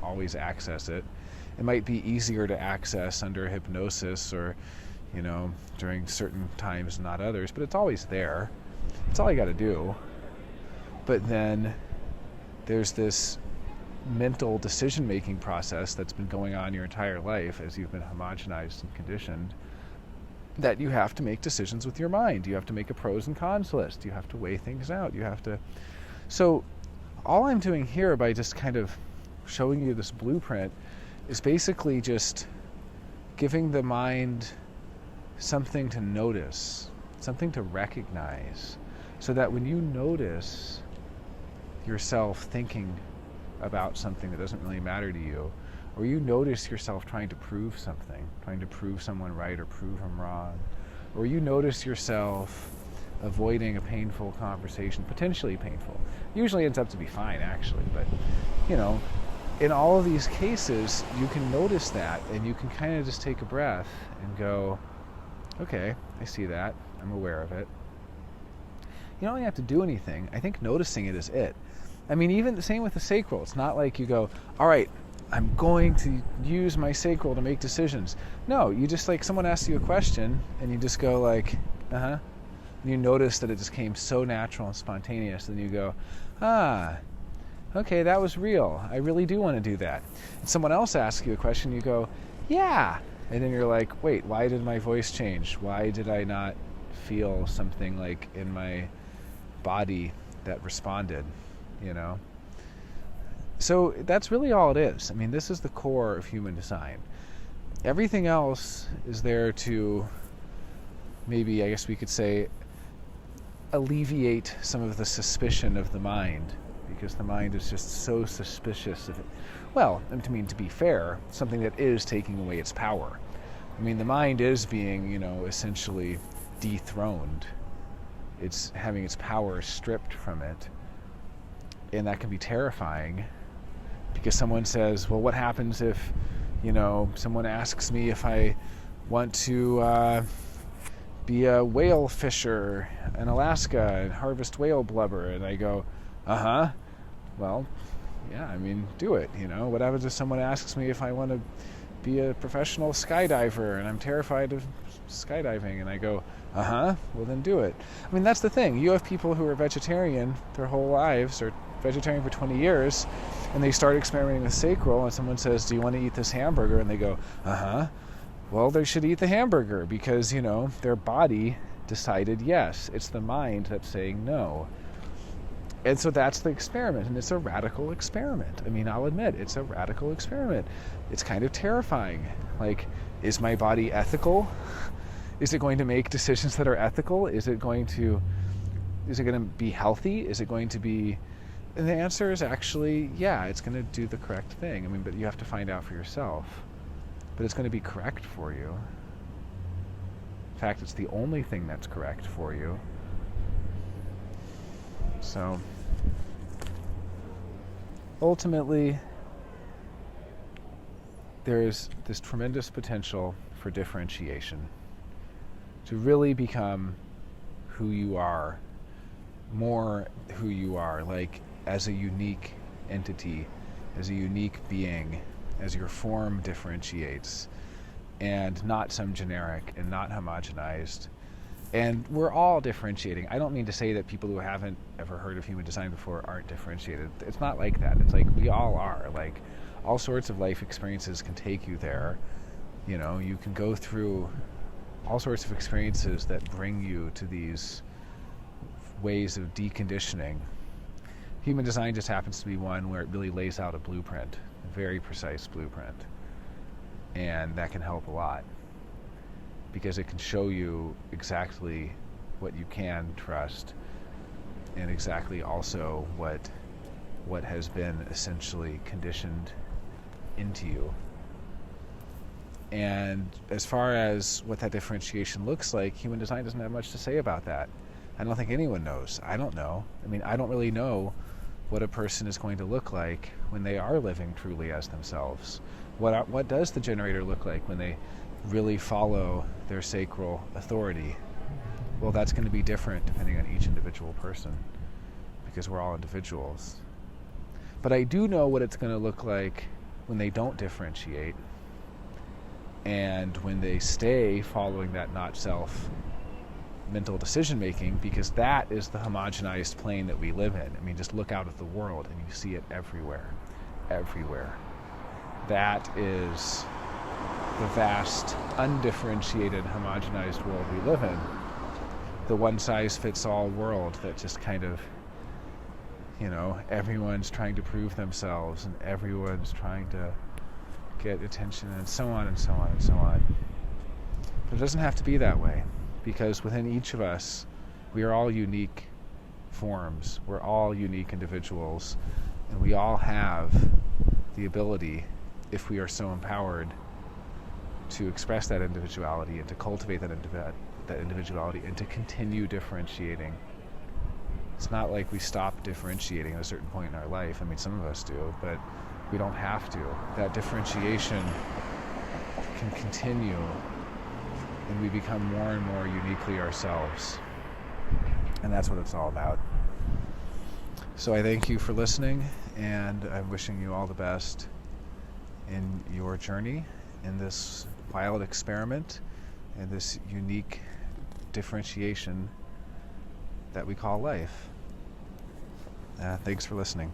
always access it. It might be easier to access under hypnosis or, during certain times, not others, but it's always there. It's all you got to do. But then there's this mental decision-making process that's been going on your entire life as you've been homogenized and conditioned, that you have to make decisions with your mind. You have to make a pros and cons list. You have to weigh things out. So all I'm doing here by just kind of showing you this blueprint is basically just giving the mind something to notice, something to recognize, so that when you notice yourself thinking about something that doesn't really matter to you, or you notice yourself trying to prove something, trying to prove someone right or prove them wrong, or you notice yourself avoiding a painful conversation, potentially painful, usually ends up to be fine actually, but in all of these cases you can notice that, and you can kind of just take a breath and go, okay, I see that, I'm aware of it. You don't really have to do anything. I think noticing it is it. I mean, even the same with the sacral. It's not like you go, all right, I'm going to use my sacral to make decisions. No, you just, like, someone asks you a question and you just go like, and you notice that it just came so natural and spontaneous, and you go, okay, that was real. I really do want to do that. And someone else asks you a question, you go, yeah. And then you're like, wait, why did my voice change? Why did I not feel something like in my body that responded, So that's really all it is. I mean, this is the core of human design. Everything else is there to, maybe, I guess we could say, alleviate some of the suspicion of the mind, because the mind is just so suspicious of it. Well, to be fair, something that is taking away its power. I mean, the mind is being, essentially dethroned. It's having its power stripped from it. And that can be terrifying, because someone says, well, what happens if, someone asks me if I want to be a whale fisher in Alaska and harvest whale blubber? And I go, well, yeah, do it, What happens if someone asks me if I want to be a professional skydiver and I'm terrified of skydiving? And I go, well, then do it. That's the thing. You have people who are vegetarian their whole lives, or vegetarian for 20 years, and they start experimenting with sacral, and someone says, do you want to eat this hamburger? And they go, well, they should eat the hamburger because, their body decided yes. It's the mind that's saying no. And so that's the experiment, and it's a radical experiment. I mean, I'll admit, it's a radical experiment. It's kind of terrifying. Like, is my body ethical? Is it going to make decisions that are ethical? Is it going to be healthy? Is it going to be... And the answer is actually, yeah, it's going to do the correct thing. I mean, but you have to find out for yourself. But it's going to be correct for you. In fact, it's the only thing that's correct for you. So, ultimately, there's this tremendous potential for differentiation, to really become who you are, more who you are, like as a unique entity, as a unique being, as your form differentiates, and not some generic and not homogenized. And we're all differentiating. I don't mean to say that people who haven't ever heard of human design before aren't differentiated. It's not like that. It's like we all are. Like, all sorts of life experiences can take you there. You know, you can go through all sorts of experiences that bring you to these ways of deconditioning. Human design just happens to be one where it really lays out a blueprint, a very precise blueprint. And that can help a lot, because it can show you exactly what you can trust, and exactly also what has been essentially conditioned into you. And as far as what that differentiation looks like, human design doesn't have much to say about that. I don't think anyone knows. I don't know. I mean, I don't really know what a person is going to look like when they are living truly as themselves. What does the generator look like when they really follow their sacral authority? Well, that's going to be different depending on each individual person, because we're all individuals. But I do know what it's going to look like when they don't differentiate, and when they stay following that not self mental decision making, because that is the homogenized plane that we live in. I mean, just look out at the world and you see it everywhere. That is the vast, undifferentiated, homogenized world we live in. The one-size-fits-all world that just kind of, you know, everyone's trying to prove themselves and everyone's trying to get attention, and so on and so on and so on. But it doesn't have to be that way, because within each of us, we are all unique forms. We're all unique individuals, and we all have the ability, if we are so empowered, to express that individuality and to cultivate that individuality and to continue differentiating. It's not like we stop differentiating at a certain point in our life. I mean, some of us do, but we don't have to. That differentiation can continue, and we become more and more uniquely ourselves. And that's what it's all about. So I thank you for listening, and I'm wishing you all the best in your journey, in this wild experiment, and this unique differentiation that we call life. Thanks for listening.